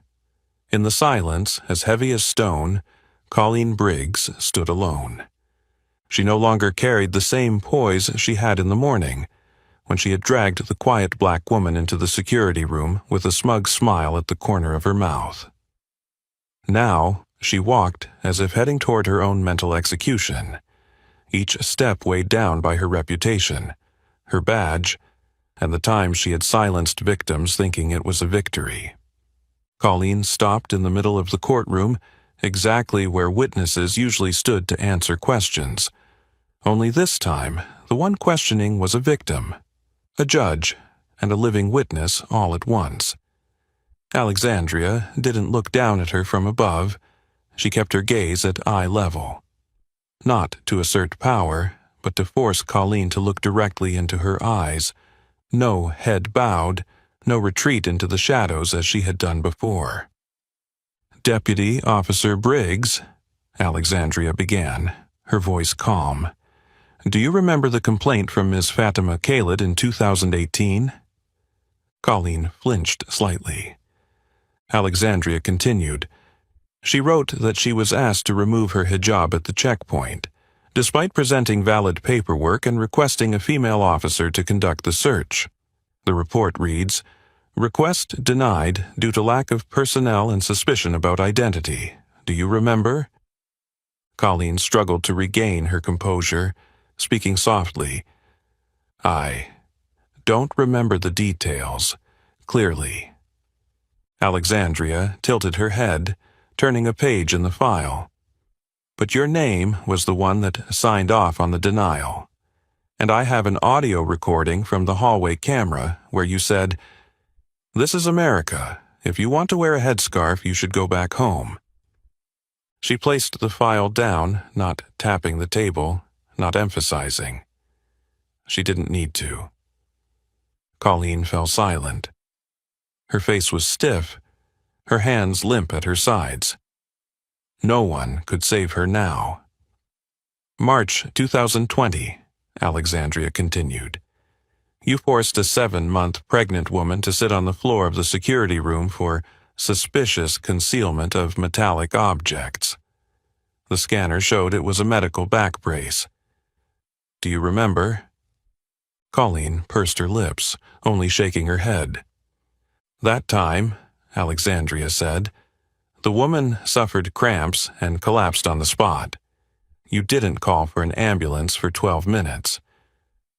In the silence, as heavy as stone, Colleen Briggs stood alone. She no longer carried the same poise she had in the morning, when she had dragged the quiet black woman into the security room with a smug smile at the corner of her mouth. Now, she walked as if heading toward her own mental execution, each step weighed down by her reputation, her badge, and the times she had silenced victims thinking it was a victory. Colleen stopped in the middle of the courtroom, exactly where witnesses usually stood to answer questions. Only this time, the one questioning was a victim, a judge, and a living witness all at once. Alexandria didn't look down at her from above. She kept her gaze at eye level. Not to assert power, but to force Colleen to look directly into her eyes. No head bowed, no retreat into the shadows as she had done before. "Deputy Officer Briggs," Alexandria began, her voice calm. "Do you remember the complaint from Ms. Fatima Khalid in 2018? Colleen flinched slightly. Alexandria continued. She wrote that she was asked to remove her hijab at the checkpoint, despite presenting valid paperwork and requesting a female officer to conduct the search. The report reads, "Request denied due to lack of personnel and suspicion about identity. Do you remember?" Colleen struggled to regain her composure, speaking softly. "I don't remember the details clearly." Alexandria tilted her head, turning a page in the file. "But your name was the one that signed off on the denial. And I have an audio recording from the hallway camera where you said, 'This is America. If you want to wear a headscarf, you should go back home.'" She placed the file down, not tapping the table, not emphasizing. She didn't need to. Colleen fell silent. Her face was stiff, her hands limp at her sides. No one could save her now. "March 2020, Alexandria continued. "You forced a 7-month pregnant woman to sit on the floor of the security room for suspicious concealment of metallic objects. The scanner showed it was a medical back brace. Do you remember?" Colleen pursed her lips, only shaking her head. "That time," Alexandria said, "the woman suffered cramps and collapsed on the spot. You didn't call for an ambulance for 12 minutes.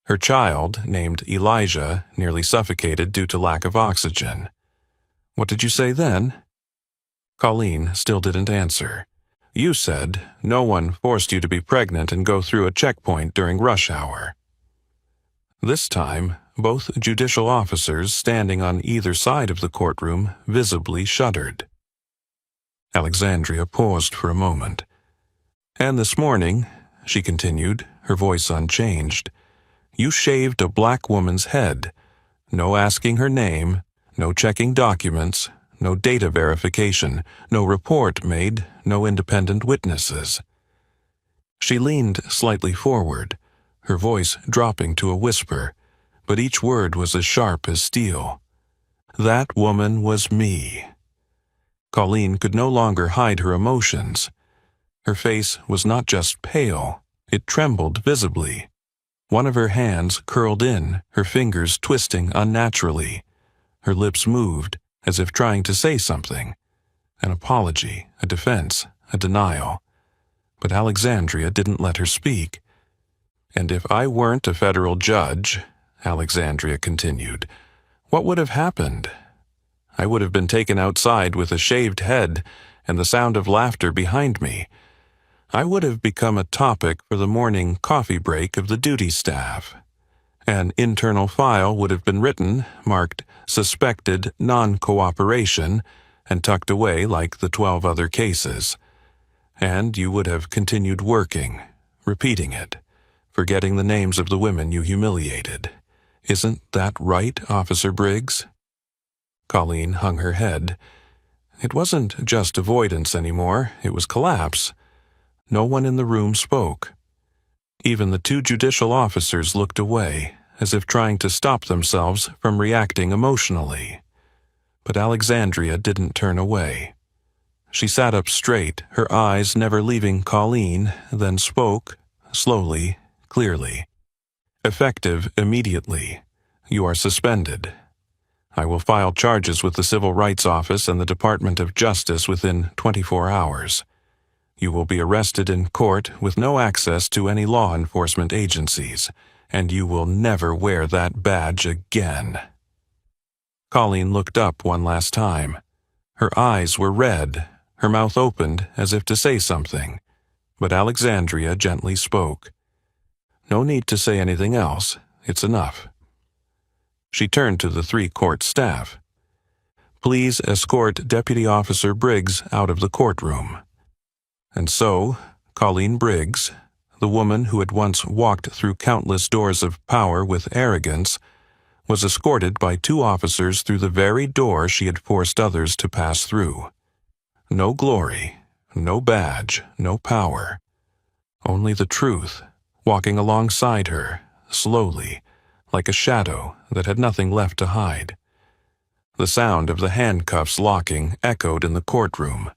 Her child, named Elijah, nearly suffocated due to lack of oxygen. What did you say then?" Colleen still didn't answer. "You said no one forced you to be pregnant and go through a checkpoint during rush hour." This time, both judicial officers standing on either side of the courtroom visibly shuddered. Alexandria paused for a moment. "And this morning," she continued, her voice unchanged, "you shaved a black woman's head. No asking her name, no checking documents, no data verification, no report made, no independent witnesses. She leaned slightly forward, her voice dropping to a whisper, but each word was as sharp as steel. That woman was me. Colleen could no longer hide her emotions. Her face was not just pale, it trembled visibly. One of her hands curled in, her fingers twisting unnaturally. Her lips moved, as if trying to say something. An apology, a defense, a denial. But Alexandria didn't let her speak. "And if I weren't a federal judge," Alexandria continued, "what would have happened? I would have been taken outside with a shaved head and the sound of laughter behind me. I would have become a topic for the morning coffee break of the duty staff. An internal file would have been written, marked suspected non-cooperation, and tucked away like the 12 other cases. And you would have continued working, repeating it, forgetting the names of the women you humiliated. Isn't that right, Officer Briggs?" Colleen hung her head. It wasn't just avoidance anymore, it was collapse. No one in the room spoke. Even the 2 judicial officers looked away, as if trying to stop themselves from reacting emotionally. But Alexandria didn't turn away. She sat up straight, her eyes never leaving Colleen, then spoke, slowly, clearly. "Effective immediately. You are suspended. I will file charges with the Civil Rights Office and the Department of Justice within 24 hours. You will be arrested in court with no access to any law enforcement agencies, and you will never wear that badge again." Colleen looked up one last time. Her eyes were red, her mouth opened as if to say something, but Alexandria gently spoke. "No need to say anything else. It's enough." She turned to the 3 court staff. "Please escort Deputy Officer Briggs out of the courtroom." And so, Colleen Briggs, the woman who had once walked through countless doors of power with arrogance, was escorted by 2 officers through the very door she had forced others to pass through. No glory, no badge, no power. Only the truth, walking alongside her, slowly, like a shadow that had nothing left to hide. The sound of the handcuffs locking echoed in the courtroom,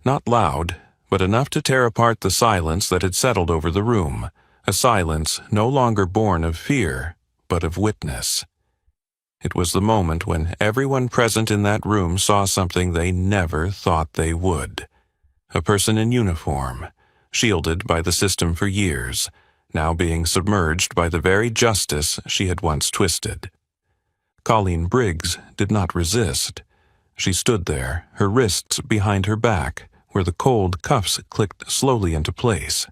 not loud, but enough to tear apart the silence that had settled over the room, a silence no longer born of fear, but of witness. It was the moment when everyone present in that room saw something they never thought they would. A person in uniform, shielded by the system for years, now being submerged by the very justice she had once twisted. Colleen Briggs did not resist. She stood there, her wrists behind her back, where the cold cuffs clicked slowly into place.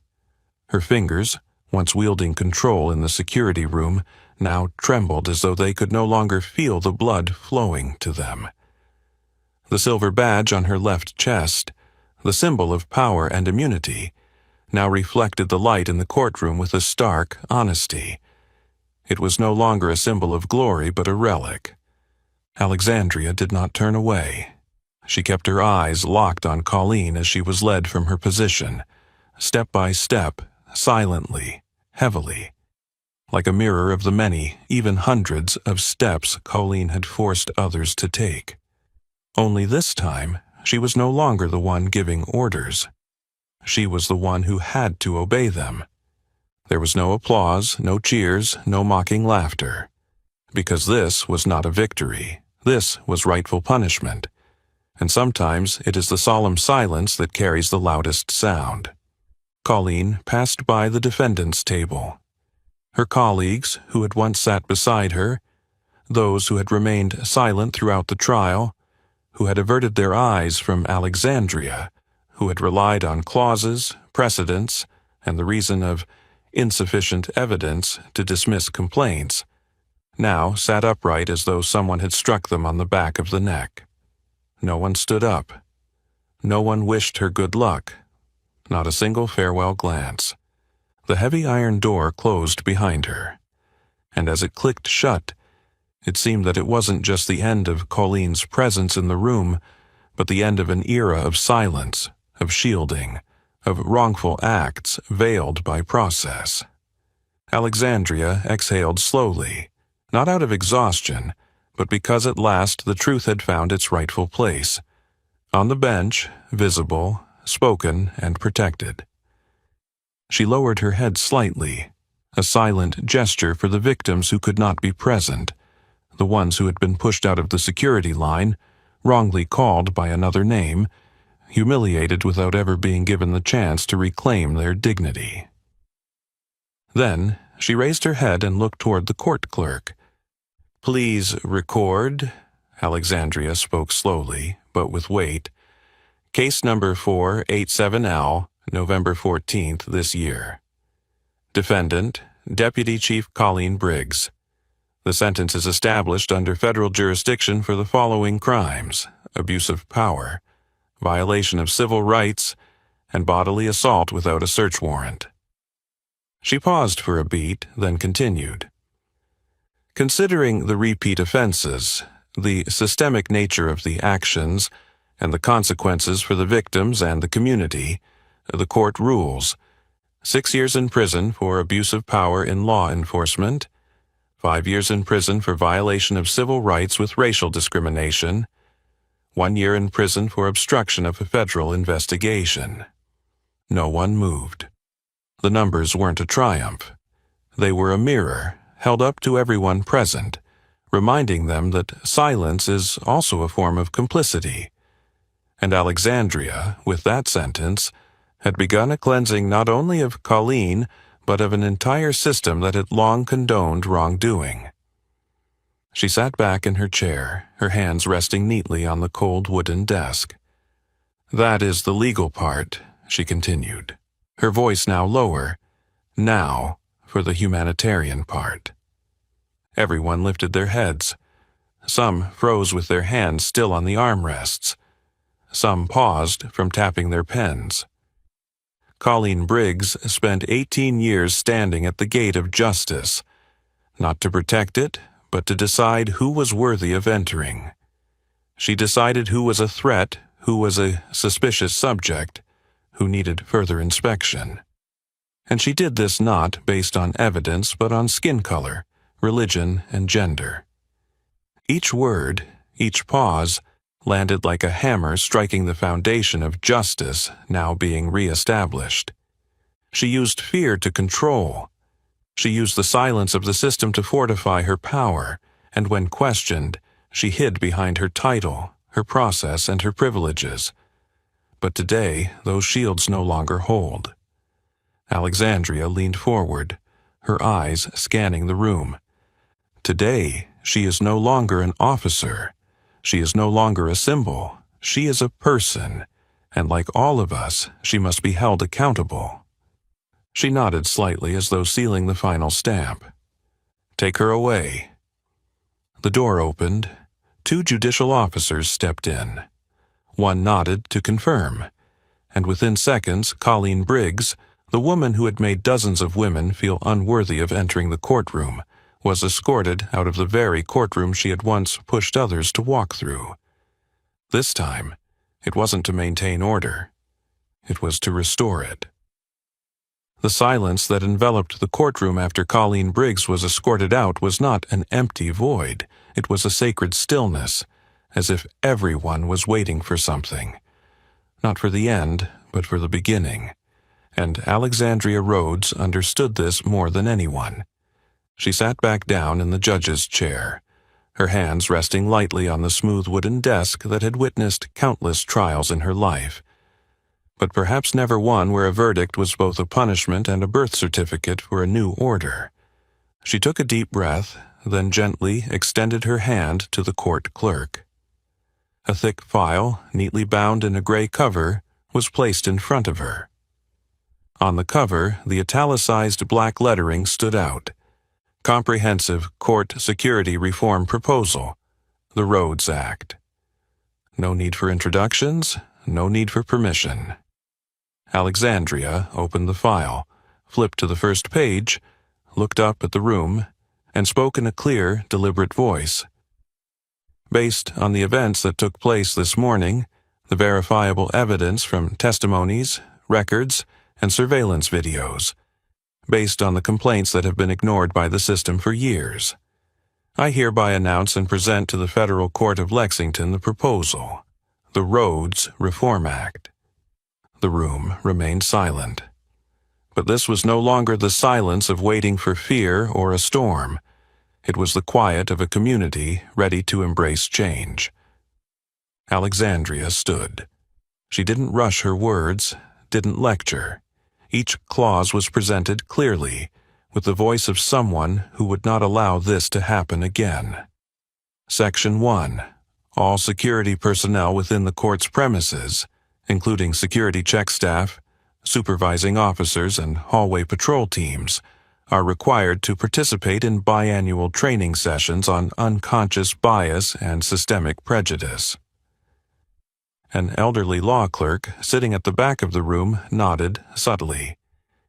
Her fingers, once wielding control in the security room, now trembled as though they could no longer feel the blood flowing to them. The silver badge on her left chest, the symbol of power and immunity, now reflected the light in the courtroom with a stark honesty. It was no longer a symbol of glory but a relic. Alexandria did not turn away. She kept her eyes locked on Colleen as she was led from her position, step by step, silently, heavily, like a mirror of the many, even hundreds, of steps Colleen had forced others to take. Only this time, she was no longer the one giving orders. She was the one who had to obey them. There was no applause, no cheers, no mocking laughter. Because this was not a victory. This was rightful punishment. And sometimes it is the solemn silence that carries the loudest sound. Colleen passed by the defendant's table. Her colleagues, who had once sat beside her, those who had remained silent throughout the trial, who had averted their eyes from Alexandria, who had relied on clauses, precedents, and the reason of insufficient evidence to dismiss complaints, now sat upright as though someone had struck them on the back of the neck. No one stood up. No one wished her good luck. Not a single farewell glance. The heavy iron door closed behind her, and as it clicked shut, It seemed that it wasn't just the end of Colleen's presence in the room, but the end of an era of silence, of shielding, of wrongful acts veiled by process. Alexandria exhaled slowly, not out of exhaustion, but because at last the truth had found its rightful place, on the bench, visible, spoken, and protected. She lowered her head slightly, a silent gesture for the victims who could not be present, the ones who had been pushed out of the security line, wrongly called by another name, humiliated without ever being given the chance to reclaim their dignity. Then she raised her head and looked toward the court clerk. "Please record," Alexandria spoke slowly, but with weight. "Case number 487L, November 14th this year. Defendant, Deputy Chief Colleen Briggs. The sentence is established under federal jurisdiction for the following crimes: abuse of power, violation of civil rights, and bodily assault without a search warrant." She paused for a beat, then continued. "Considering the repeat offenses, the systemic nature of the actions, and the consequences for the victims and the community, the court rules 6 years in prison for abuse of power in law enforcement, 5 years in prison for violation of civil rights with racial discrimination, 1 year in prison for obstruction of a federal investigation." No one moved. The numbers weren't a triumph. They were a mirror held up to everyone present, reminding them that silence is also a form of complicity. And Alexandria, with that sentence, had begun a cleansing not only of Colleen, but of an entire system that had long condoned wrongdoing. She sat back in her chair, her hands resting neatly on the cold wooden desk. "That is the legal part," she continued, her voice now lower. "Now for the humanitarian part." Everyone lifted their heads. Some froze with their hands still on the armrests. Some paused from tapping their pens. Colleen Briggs spent 18 years standing at the gate of justice, not to protect it, but to decide who was worthy of entering. She decided who was a threat, who was a suspicious subject, who needed further inspection. And she did this not based on evidence, but on skin color, religion, and gender. Each word, each pause, landed like a hammer striking the foundation of justice now being re-established. She used fear to control. She used the silence of the system to fortify her power, and when questioned, she hid behind her title, her process, and her privileges. But today, those shields no longer hold. Alexandria leaned forward, her eyes scanning the room. Today, she is no longer an officer. She is no longer a symbol. She is a person, and like all of us, she must be held accountable. She nodded slightly as though sealing the final stamp. "Take her away." The door opened. 2 judicial officers stepped in. One nodded to confirm, and within seconds, Colleen Briggs, the woman who had made dozens of women feel unworthy of entering the courtroom, was escorted out of the very courtroom she had once pushed others to walk through. This time, it wasn't to maintain order. It was to restore it. The silence that enveloped the courtroom after Colleen Briggs was escorted out was not an empty void. It was a sacred stillness, as if everyone was waiting for something. Not for the end, but for the beginning. And Alexandria Rhodes understood this more than anyone. She sat back down in the judge's chair, her hands resting lightly on the smooth wooden desk that had witnessed countless trials in her life, but perhaps never one where a verdict was both a punishment and a birth certificate for a new order. She took a deep breath, then gently extended her hand to the court clerk. A thick file, neatly bound in a gray cover, was placed in front of her. On the cover, the italicized black lettering stood out. Comprehensive Court Security Reform Proposal, the Rhodes Act. No need for introductions, no need for permission. Alexandria opened the file, flipped to the first page, looked up at the room, and spoke in a clear, deliberate voice. Based on the events that took place this morning, the verifiable evidence from testimonies, records, and surveillance videos, based on the complaints that have been ignored by the system for years, I hereby announce and present to the Federal Court of Lexington the proposal, the Roads Reform Act. The room remained silent. But this was no longer the silence of waiting for fear or a storm. It was the quiet of a community ready to embrace change. Alexandria stood. She didn't rush her words, didn't lecture. Each clause was presented clearly, with the voice of someone who would not allow this to happen again. Section 1. All security personnel within the court's premises, including security check staff, supervising officers, and hallway patrol teams, are required to participate in biannual training sessions on unconscious bias and systemic prejudice. An elderly law clerk sitting at the back of the room nodded subtly.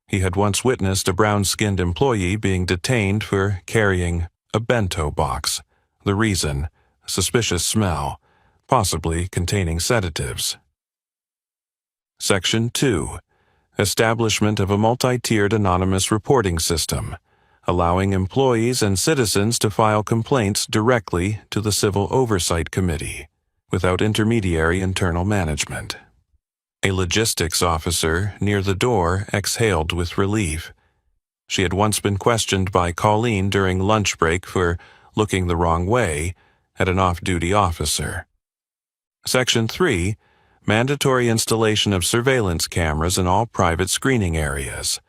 He had once witnessed a brown-skinned employee being detained for carrying a bento box. The reason, suspicious smell, possibly containing sedatives. Section 2. Establishment of a multi-tiered anonymous reporting system, allowing employees and citizens to file complaints directly to the Civil Oversight Committee, without intermediary internal management. A logistics officer near the door exhaled with relief. She had once been questioned by Colleen during lunch break for looking the wrong way at an off-duty officer. Section 3. Mandatory installation of surveillance cameras in all private screening areas.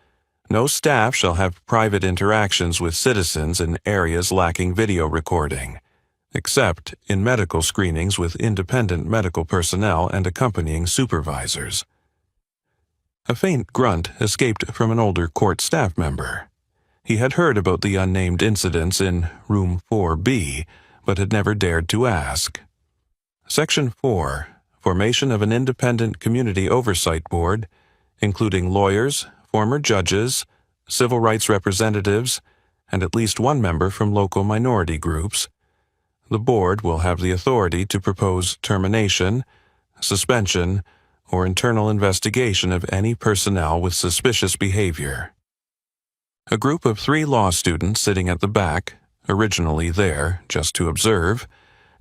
No staff shall have private interactions with citizens in areas lacking video recording, except in medical screenings with independent medical personnel and accompanying supervisors. A faint grunt escaped from an older court staff member. He had heard about the unnamed incidents in Room 4B, but had never dared to ask. Section 4. Formation of an independent community oversight board, including lawyers, former judges, civil rights representatives, and at least one member from local minority groups. The board will have the authority to propose termination, suspension, or internal investigation of any personnel with suspicious behavior. A group of 3 law students sitting at the back, originally there just to observe,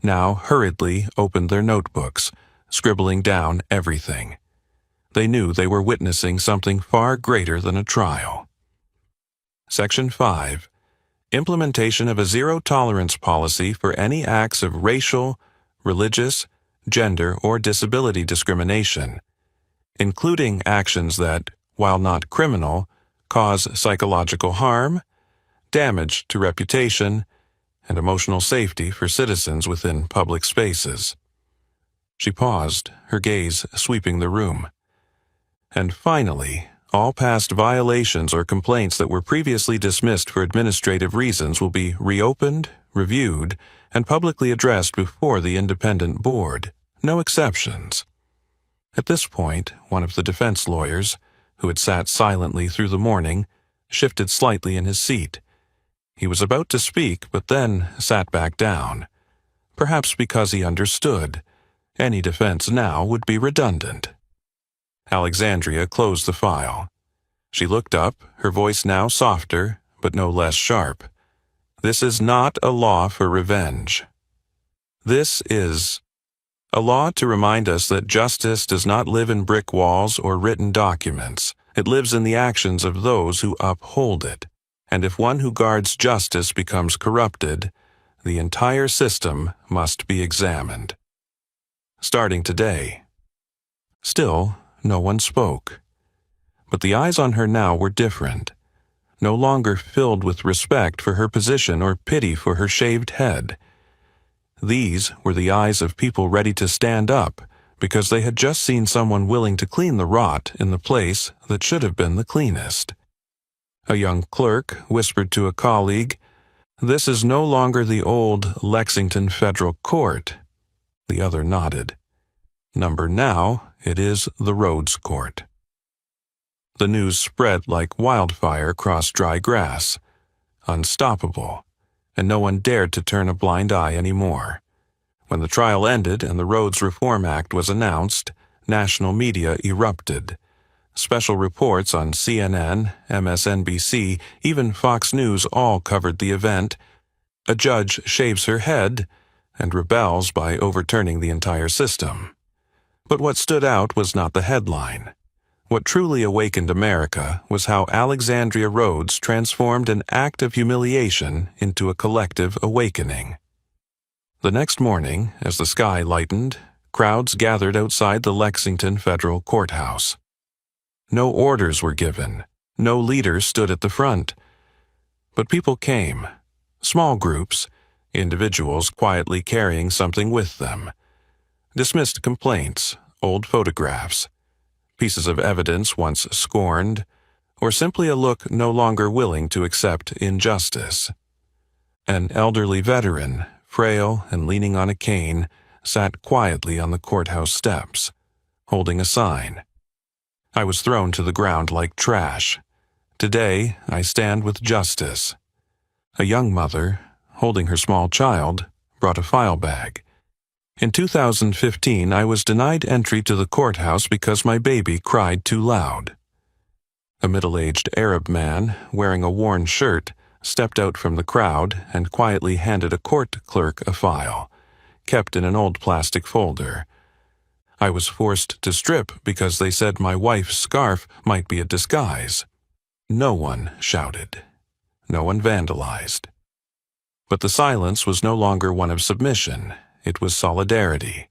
now hurriedly opened their notebooks, scribbling down everything. They knew they were witnessing something far greater than a trial. Section 5. Implementation of a zero-tolerance policy for any acts of racial, religious, gender, or disability discrimination, including actions that, while not criminal, cause psychological harm, damage to reputation, and emotional safety for citizens within public spaces. She paused, her gaze sweeping the room. And finally, all past violations or complaints that were previously dismissed for administrative reasons will be reopened, reviewed, and publicly addressed before the independent board. No exceptions. At this point, one of the defense lawyers, who had sat silently through the morning, shifted slightly in his seat. He was about to speak, but then sat back down. Perhaps because he understood. Any defense now would be redundant. Alexandria closed the file. She looked up, her voice now softer, but no less sharp. This is not a law for revenge. This is a law to remind us that justice does not live in brick walls or written documents. It lives in the actions of those who uphold it. And if one who guards justice becomes corrupted, the entire system must be examined. Starting today. Still, no one spoke. But the eyes on her now were different, no longer filled with respect for her position or pity for her shaved head. These were the eyes of people ready to stand up because they had just seen someone willing to clean the rot in the place that should have been the cleanest. A young clerk whispered to a colleague, "This is no longer the old Lexington Federal Court." The other nodded. "Number now, it is the Rhodes Court." The news spread like wildfire across dry grass. Unstoppable. and no one dared to turn a blind eye anymore. When the trial ended and the Roads Reform Act was announced, national media erupted. Special reports on CNN, MSNBC, even Fox News all covered the event. A judge shaves her head and rebels by overturning the entire system. But what stood out was not the headline. What truly awakened America was how Alexandria Rhodes transformed an act of humiliation into a collective awakening. The next morning, as the sky lightened, crowds gathered outside the Lexington Federal Courthouse. No orders were given. No leader stood at the front. But people came. Small groups, individuals quietly carrying something with them. Dismissed complaints, old photographs, pieces of evidence once scorned, or simply a look no longer willing to accept injustice. An elderly veteran, frail and leaning on a cane, sat quietly on the courthouse steps, holding a sign. I was thrown to the ground like trash. Today, I stand with justice. A young mother, holding her small child, brought a file bag. In 2015, I was denied entry to the courthouse because my baby cried too loud. A middle-aged Arab man, wearing a worn shirt, stepped out from the crowd and quietly handed a court clerk a file, kept in an old plastic folder. I was forced to strip because they said my wife's scarf might be a disguise. No one shouted. No one vandalized. But the silence was no longer one of submission. It was solidarity.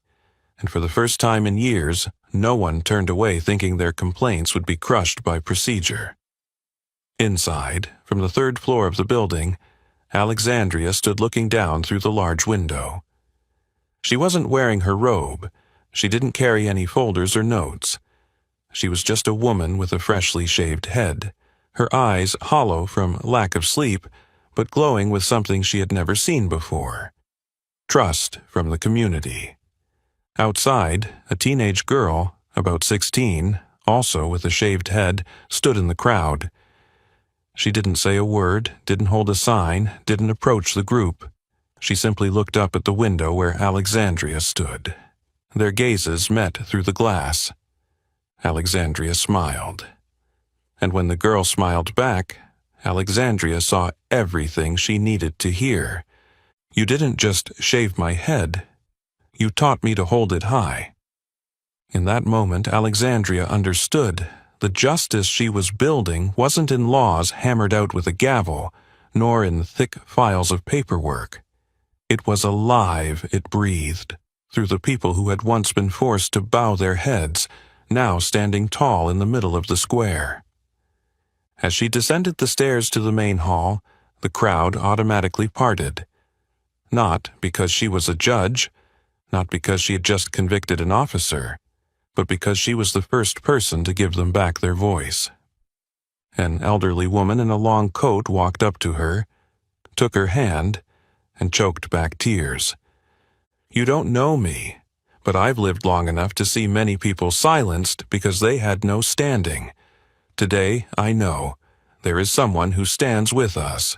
And for the first time in years, no one turned away thinking their complaints would be crushed by procedure. Inside, from the third floor of the building, Alexandria stood looking down through the large window. She wasn't wearing her robe. She didn't carry any folders or notes. She was just a woman with a freshly shaved head, her eyes hollow from lack of sleep, but glowing with something she had never seen before. Trust from the community. Outside, a teenage girl, about 16, also with a shaved head, stood in the crowd. She didn't say a word, didn't hold a sign, didn't approach the group. She simply looked up at the window where Alexandria stood. Their gazes met through the glass. Alexandria smiled. And when the girl smiled back, Alexandria saw everything she needed to hear. You didn't just shave my head. You taught me to hold it high. In that moment, Alexandria understood. The justice she was building wasn't in laws hammered out with a gavel, nor in thick files of paperwork. It was alive, it breathed, through the people who had once been forced to bow their heads, now standing tall in the middle of the square. As she descended the stairs to the main hall, the crowd automatically parted. Not because she was a judge, not because she had just convicted an officer, but because she was the first person to give them back their voice. An elderly woman in a long coat walked up to her, took her hand, and choked back tears. You don't know me, but I've lived long enough to see many people silenced because they had no standing. Today, I know, there is someone who stands with us.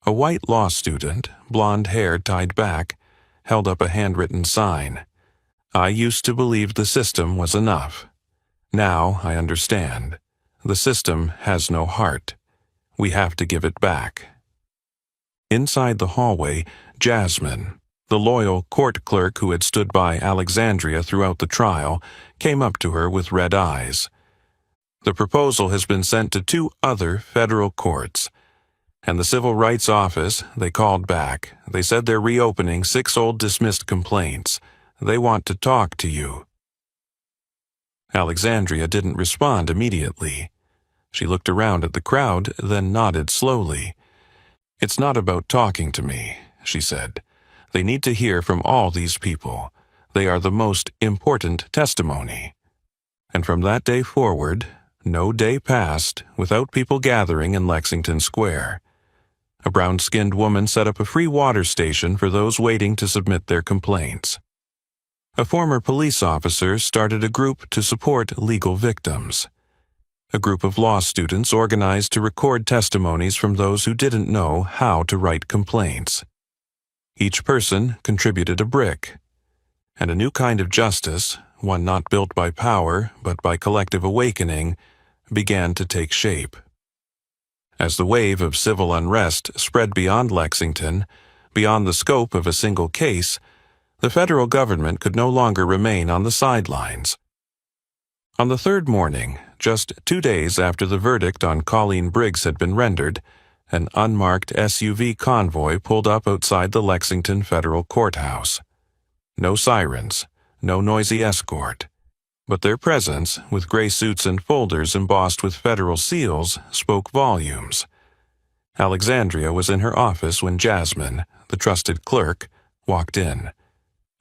A white law student, blonde hair tied back, held up a handwritten sign. I used to believe the system was enough. Now I understand. The system has no heart. We have to give it back. Inside the hallway, Jasmine, the loyal court clerk who had stood by Alexandria throughout the trial, came up to her with red eyes. The proposal has been sent to 2 other federal courts. And the Civil Rights Office, they called back. They said they're reopening 6 old dismissed complaints. They want to talk to you. Alexandria didn't respond immediately. She looked around at the crowd, then nodded slowly. It's not about talking to me, she said. They need to hear from all these people. They are the most important testimony. And from that day forward, no day passed without people gathering in Lexington Square. A brown-skinned woman set up a free water station for those waiting to submit their complaints. A former police officer started a group to support legal victims. A group of law students organized to record testimonies from those who didn't know how to write complaints. Each person contributed a brick, and a new kind of justice, one not built by power but by collective awakening, began to take shape. As the wave of civil unrest spread beyond Lexington, beyond the scope of a single case, the federal government could no longer remain on the sidelines. On the third morning, just 2 days after the verdict on Colleen Briggs had been rendered, an unmarked SUV convoy pulled up outside the Lexington Federal Courthouse. No sirens, no noisy escort, but their presence, with gray suits and folders embossed with federal seals, spoke volumes. Alexandria was in her office when Jasmine, the trusted clerk, walked in,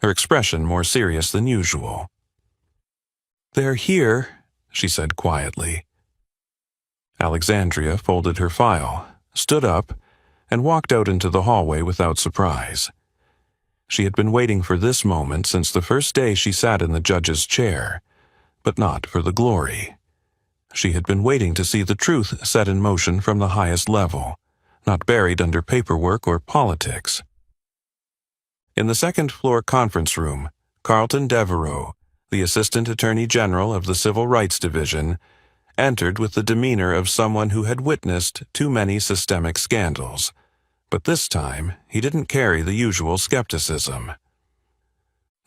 her expression more serious than usual. "They're here," she said quietly. Alexandria folded her file, stood up, and walked out into the hallway without surprise. She had been waiting for this moment since the first day she sat in the judge's chair, but not for the glory. She had been waiting to see the truth set in motion from the highest level, not buried under paperwork or politics. In the second-floor conference room, Carlton Devereaux, the Assistant Attorney General of the Civil Rights Division, entered with the demeanor of someone who had witnessed too many systemic scandals. But this time, he didn't carry the usual skepticism.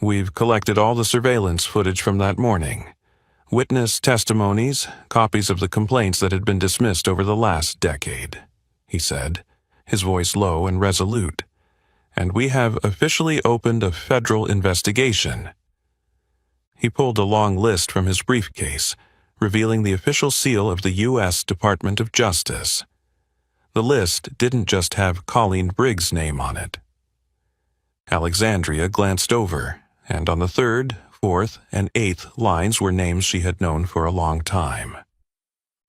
"We've collected all the surveillance footage from that morning. Witness testimonies, copies of the complaints that had been dismissed over the last decade," he said, his voice low and resolute. "And we have officially opened a federal investigation." He pulled a long list from his briefcase, revealing the official seal of the U.S. Department of Justice. The list didn't just have Colleen Briggs' name on it. Alexandria glanced over, and on the 3rd, 4th, and 8th lines were names she had known for a long time.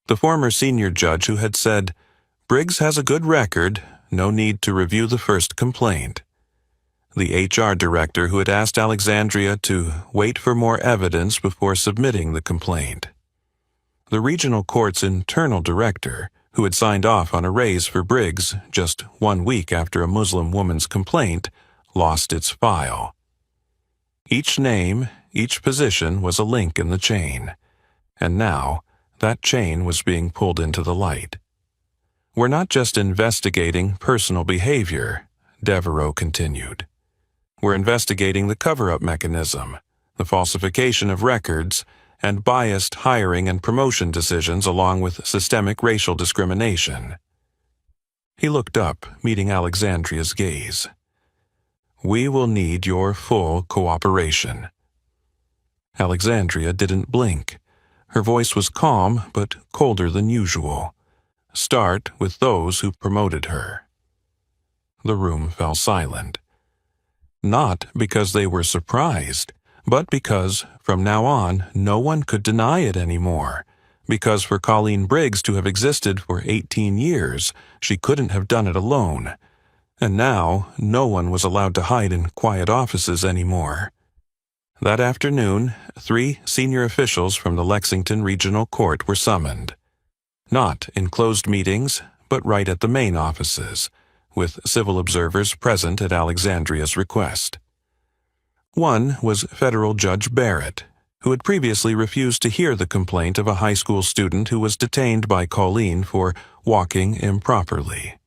The former senior judge who had said, "Briggs has a good record, no need to review the first complaint." The HR director who had asked Alexandria to wait for more evidence before submitting the complaint. The regional court's internal director, who had signed off on a raise for Briggs just 1 week after a Muslim woman's complaint, lost its file. Each name, each position was a link in the chain, and now that chain was being pulled into the light. "We're not just investigating personal behavior," Devereaux continued. "We're investigating the cover-up mechanism, the falsification of records, and biased hiring and promotion decisions along with systemic racial discrimination." He looked up, meeting Alexandria's gaze. "We will need your full cooperation." Alexandria didn't blink. Her voice was calm but colder than usual. "Start with those who promoted her." The room fell silent. Not because they were surprised, but because, from now on, no one could deny it anymore. Because for Colleen Briggs to have existed for 18 years, she couldn't have done it alone. And now, no one was allowed to hide in quiet offices anymore. That afternoon, 3 senior officials from the Lexington Regional Court were summoned. Not in closed meetings, but right at the main offices, with civil observers present at Alexandria's request. One was Federal Judge Barrett, who had previously refused to hear the complaint of a high school student who was detained by Colleen for walking improperly.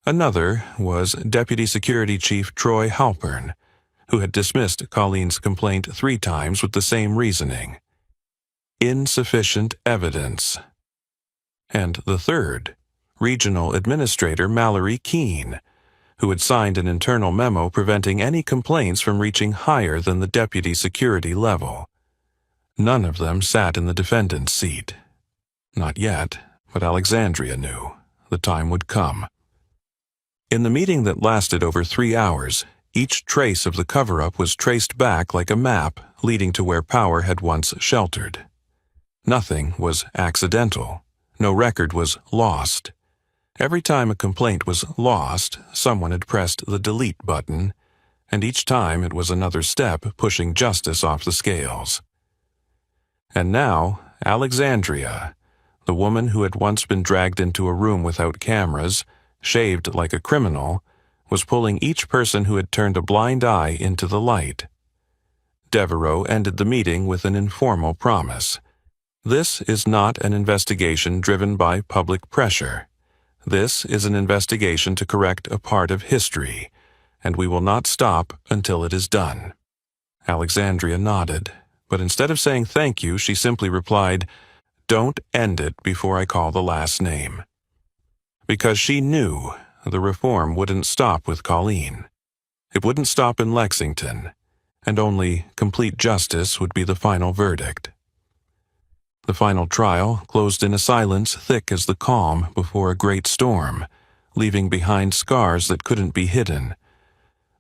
Another was Deputy Security Chief Troy Halpern, who had dismissed Colleen's complaint 3 times with the same reasoning: insufficient evidence. And the third, Regional Administrator Mallory Keene, who had signed an internal memo preventing any complaints from reaching higher than the deputy security level. None of them sat in the defendant's seat. Not yet, but Alexandria knew. The time would come. In the meeting that lasted over 3 hours, each trace of the cover-up was traced back like a map leading to where power had once sheltered. Nothing was accidental. No record was lost. Every time a complaint was lost, someone had pressed the delete button, and each time it was another step pushing justice off the scales. And now, Alexandria, The woman who had once been dragged into a room without cameras, shaved like a criminal, was pulling each person who had turned a blind eye into the light. Devereaux ended the meeting with an informal promise. This is not an investigation driven by public pressure. This is an investigation to correct a part of history, and we will not stop until it is done. Alexandria nodded, but instead of saying thank you, she simply replied, "Don't end it before I call the last name." Because she knew the reform wouldn't stop with Colleen. It wouldn't stop in Lexington, and only complete justice would be the final verdict. The final trial closed in a silence thick as the calm before a great storm, leaving behind scars that couldn't be hidden,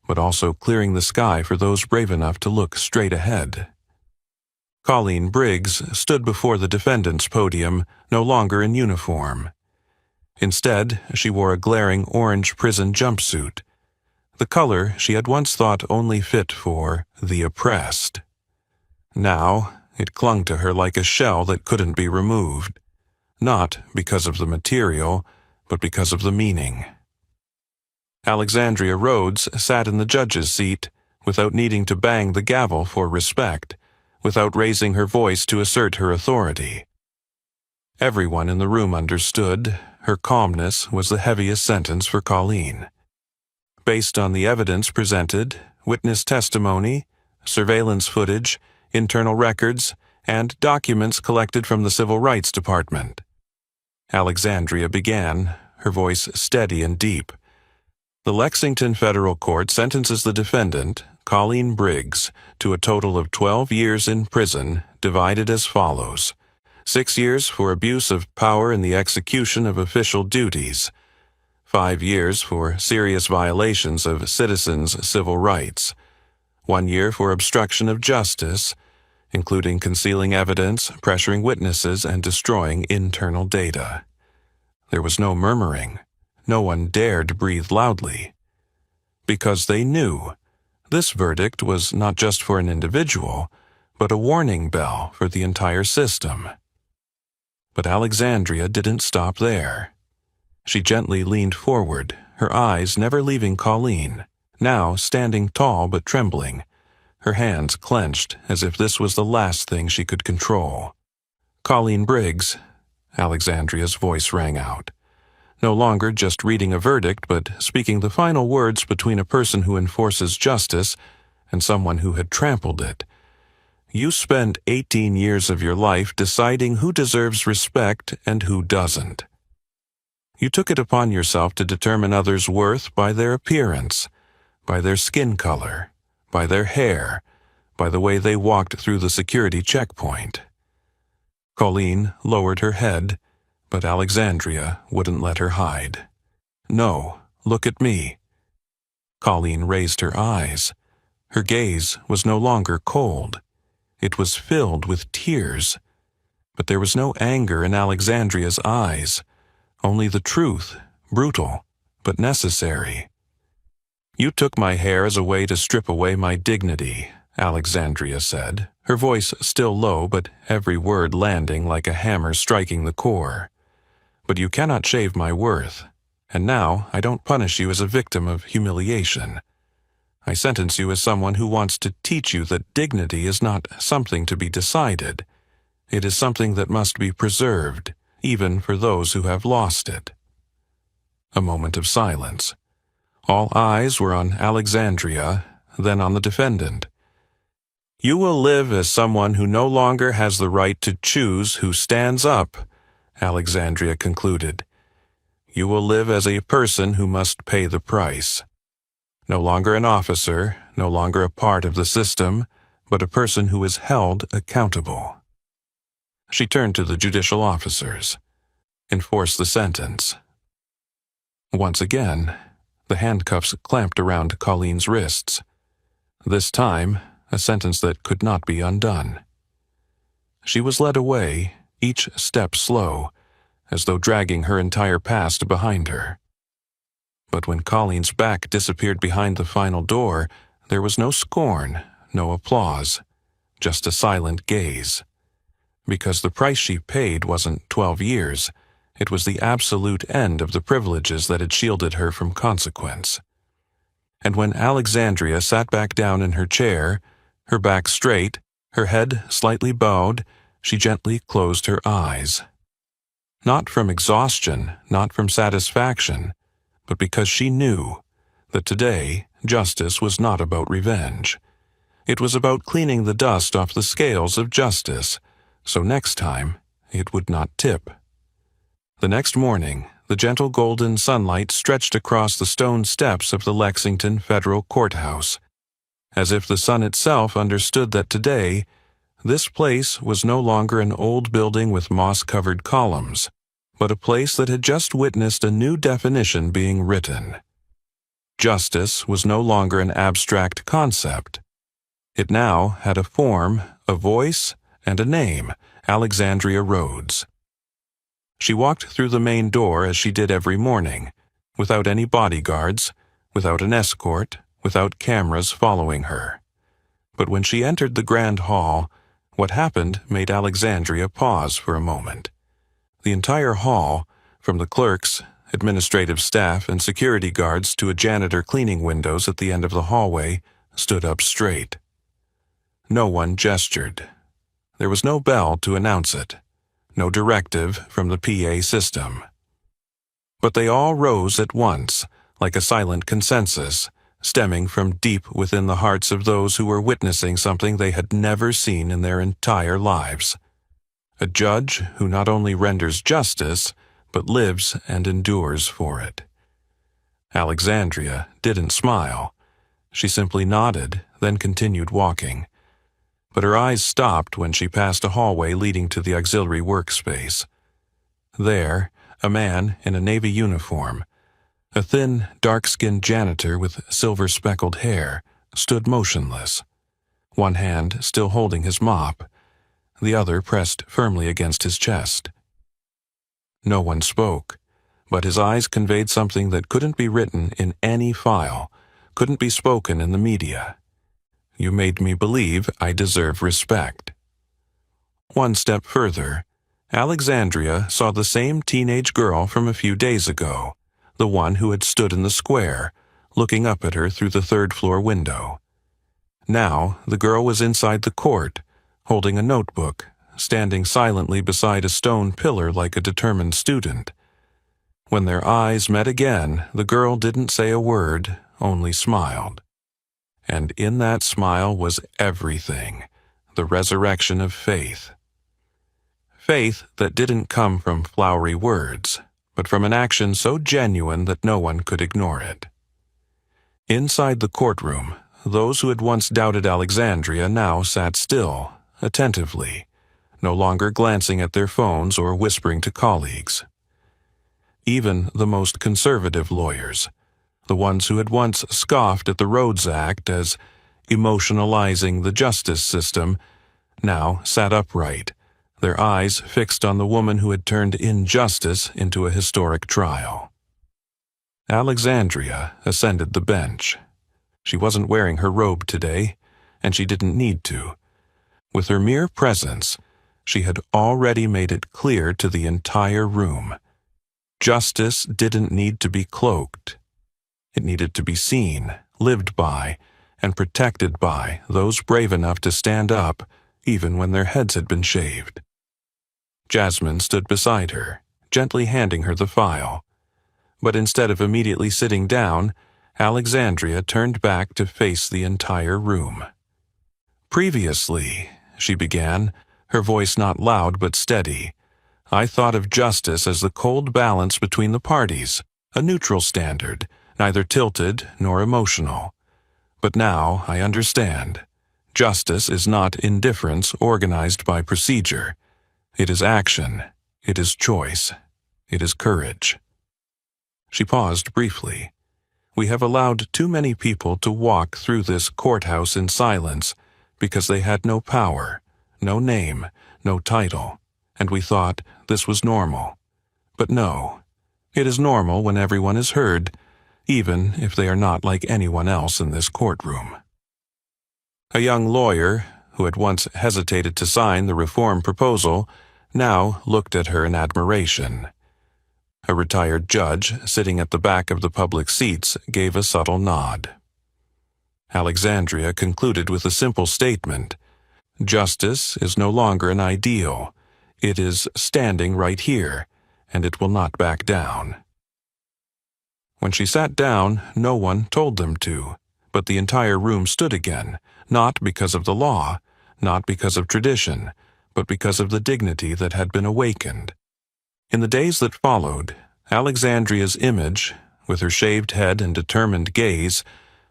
but also clearing the sky for those brave enough to look straight ahead. Colleen Briggs stood before the defendant's podium, no longer in uniform. Instead, she wore a glaring orange prison jumpsuit, the color she had once thought only fit for the oppressed. Now, it clung to her like a shell that couldn't be removed, not because of the material, but because of the meaning. Alexandria Rhodes sat in the judge's seat without needing to bang the gavel for respect, without raising her voice to assert her authority. Everyone in the room understood her calmness was the heaviest sentence for Colleen. Based on the evidence presented, witness testimony, surveillance footage, internal records, and documents collected from the Civil Rights Department. Alexandria began, her voice steady and deep. The Lexington Federal Court sentences the defendant, Colleen Briggs, to a total of 12 years in prison, divided as follows: 6 years for abuse of power in the execution of official duties, 5 years for serious violations of citizens' civil rights, 1 year for obstruction of justice, including concealing evidence, pressuring witnesses, and destroying internal data. There was no murmuring. No one dared breathe loudly. Because they knew this verdict was not just for an individual, but a warning bell for the entire system. But Alexandria didn't stop there. She gently leaned forward, her eyes never leaving Colleen, now standing tall but trembling, her hands clenched as if this was the last thing she could control. "Colleen Briggs," Alexandria's voice rang out, no longer just reading a verdict, but speaking the final words between a person who enforces justice and someone who had trampled it. "You spent 18 years of your life deciding who deserves respect and who doesn't. You took it upon yourself to determine others' worth by their appearance, by their skin color, by their hair, by the way they walked through the security checkpoint." Colleen lowered her head, but Alexandria wouldn't let her hide. "No, look at me." Colleen raised her eyes. Her gaze was no longer cold. It was filled with tears. But there was no anger in Alexandria's eyes, only the truth, brutal, but necessary. "You took my hair as a way to strip away my dignity," Alexandria said, her voice still low but every word landing like a hammer striking the core. "But you cannot shave my worth, and now I don't punish you as a victim of humiliation. I sentence you as someone who wants to teach you that dignity is not something to be decided. It is something that must be preserved, even for those who have lost it." A moment of silence. All eyes were on Alexandria, then on the defendant. "You will live as someone who no longer has the right to choose who stands up," Alexandria concluded. "You will live as a person who must pay the price. No longer an officer, no longer a part of the system, but a person who is held accountable." She turned to the judicial officers. "Enforce the sentence." Once again, the handcuffs clamped around Colleen's wrists. This time, a sentence that could not be undone. She was led away, each step slow, as though dragging her entire past behind her. But when Colleen's back disappeared behind the final door, there was no scorn, no applause, just a silent gaze. because the price she paid wasn't 12 years. It was the absolute end of the privileges that had shielded her from consequence. And when Alexandria sat back down in her chair, her back straight, her head slightly bowed, she gently closed her eyes. Not from exhaustion, not from satisfaction, but because she knew that today justice was not about revenge. It was about cleaning the dust off the scales of justice, so next time it would not tip. The next morning, the gentle golden sunlight stretched across the stone steps of the Lexington Federal Courthouse, as if the sun itself understood that today, this place was no longer an old building with moss-covered columns, but a place that had just witnessed a new definition being written. Justice was no longer an abstract concept. It now had a form, a voice, and a name: Alexandria Rhodes. She walked through the main door as she did every morning, without any bodyguards, without an escort, without cameras following her. But when she entered the grand hall, what happened made Alexandria pause for a moment. The entire hall, from the clerks, administrative staff, and security guards to a janitor cleaning windows at the end of the hallway, stood up straight. No one gestured. There was no bell to announce it, no directive from the PA system. But they all rose at once, like a silent consensus, stemming from deep within the hearts of those who were witnessing something they had never seen in their entire lives. A judge who not only renders justice, but lives and endures for it. Alexandria didn't smile. She simply nodded, then continued walking. But her eyes stopped when she passed a hallway leading to the auxiliary workspace. There, a man in a navy uniform, a thin, dark-skinned janitor with silver-speckled hair, stood motionless, one hand still holding his mop, the other pressed firmly against his chest. No one spoke, but his eyes conveyed something that couldn't be written in any file, couldn't be spoken in the media. You made me believe I deserve respect. One step further, Alexandria saw the same teenage girl from a few days ago, the one who had stood in the square, looking up at her through the third-floor window. Now the girl was inside the court, holding a notebook, standing silently beside a stone pillar like a determined student. When their eyes met again, the girl didn't say a word, only smiled. And in that smile was everything, the resurrection of faith. Faith that didn't come from flowery words, but from an action so genuine that no one could ignore it. Inside the courtroom, those who had once doubted Alexandria now sat still, attentively, no longer glancing at their phones or whispering to colleagues. Even the most conservative lawyers, the ones who had once scoffed at the Rhodes Act as emotionalizing the justice system, now sat upright, their eyes fixed on the woman who had turned injustice into a historic trial. Alexandria ascended the bench. She wasn't wearing her robe today, and she didn't need to. With her mere presence, she had already made it clear to the entire room. Justice didn't need to be cloaked. It needed to be seen, lived by, and protected by those brave enough to stand up, even when their heads had been shaved. Jasmine stood beside her, gently handing her the file. But instead of immediately sitting down, Alexandria turned back to face the entire room. "Previously," she began, her voice not loud but steady, "I thought of justice as the cold balance between the parties, a neutral standard, neither tilted nor emotional. But now I understand. Justice is not indifference organized by procedure. It is action. It is choice. It is courage." She paused briefly. We have allowed too many people to walk through this courthouse in silence because they had no power, no name, no title, and we thought this was normal. But no, it is normal when everyone is heard, even if they are not like anyone else in this courtroom. A young lawyer, who had once hesitated to sign the reform proposal, now looked at her in admiration. A retired judge sitting at the back of the public seats gave a subtle nod. Alexandria concluded with a simple statement: "Justice is no longer an ideal. It is standing right here, and it will not back down." When she sat down, no one told them to, but the entire room stood again, not because of the law, not because of tradition, but because of the dignity that had been awakened. In the days that followed, Alexandria's image, with her shaved head and determined gaze,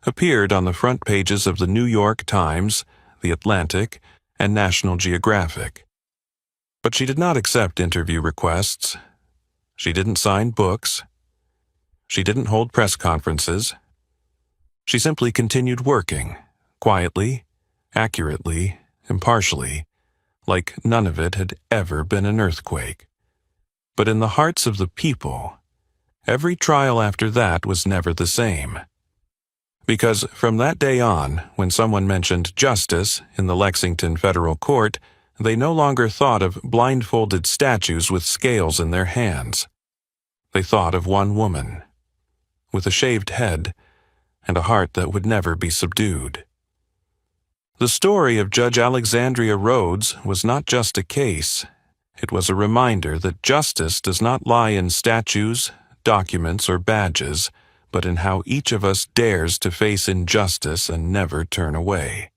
appeared on the front pages of the New York Times, The Atlantic, and National Geographic. But she did not accept interview requests. She didn't sign books. She didn't hold press conferences. She simply continued working, quietly, accurately, impartially, like none of it had ever been an earthquake. But in the hearts of the people, every trial after that was never the same. Because from that day on, when someone mentioned justice in the Lexington Federal Court, they no longer thought of blindfolded statues with scales in their hands. They thought of one woman, with a shaved head and a heart that would never be subdued. The story of Judge Alexandria Rhodes was not just a case. It was a reminder that justice does not lie in statues, documents, or badges, but in how each of us dares to face injustice and never turn away.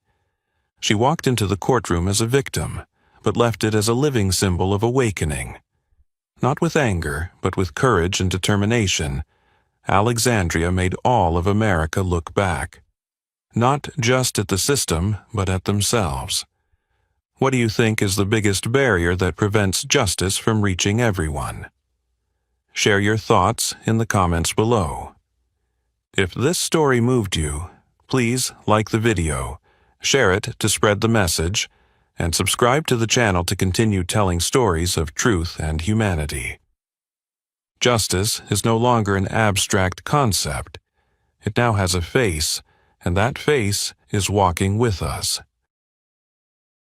She walked into the courtroom as a victim, but left it as a living symbol of awakening. Not with anger, but with courage and determination, Alexandria made all of America look back. Not just at the system, but at themselves. What do you think is the biggest barrier that prevents justice from reaching everyone? Share your thoughts in the comments below. If this story moved you, please like the video, share it to spread the message, and subscribe to the channel to continue telling stories of truth and humanity. Justice is no longer an abstract concept. It now has a face, and that face is walking with us.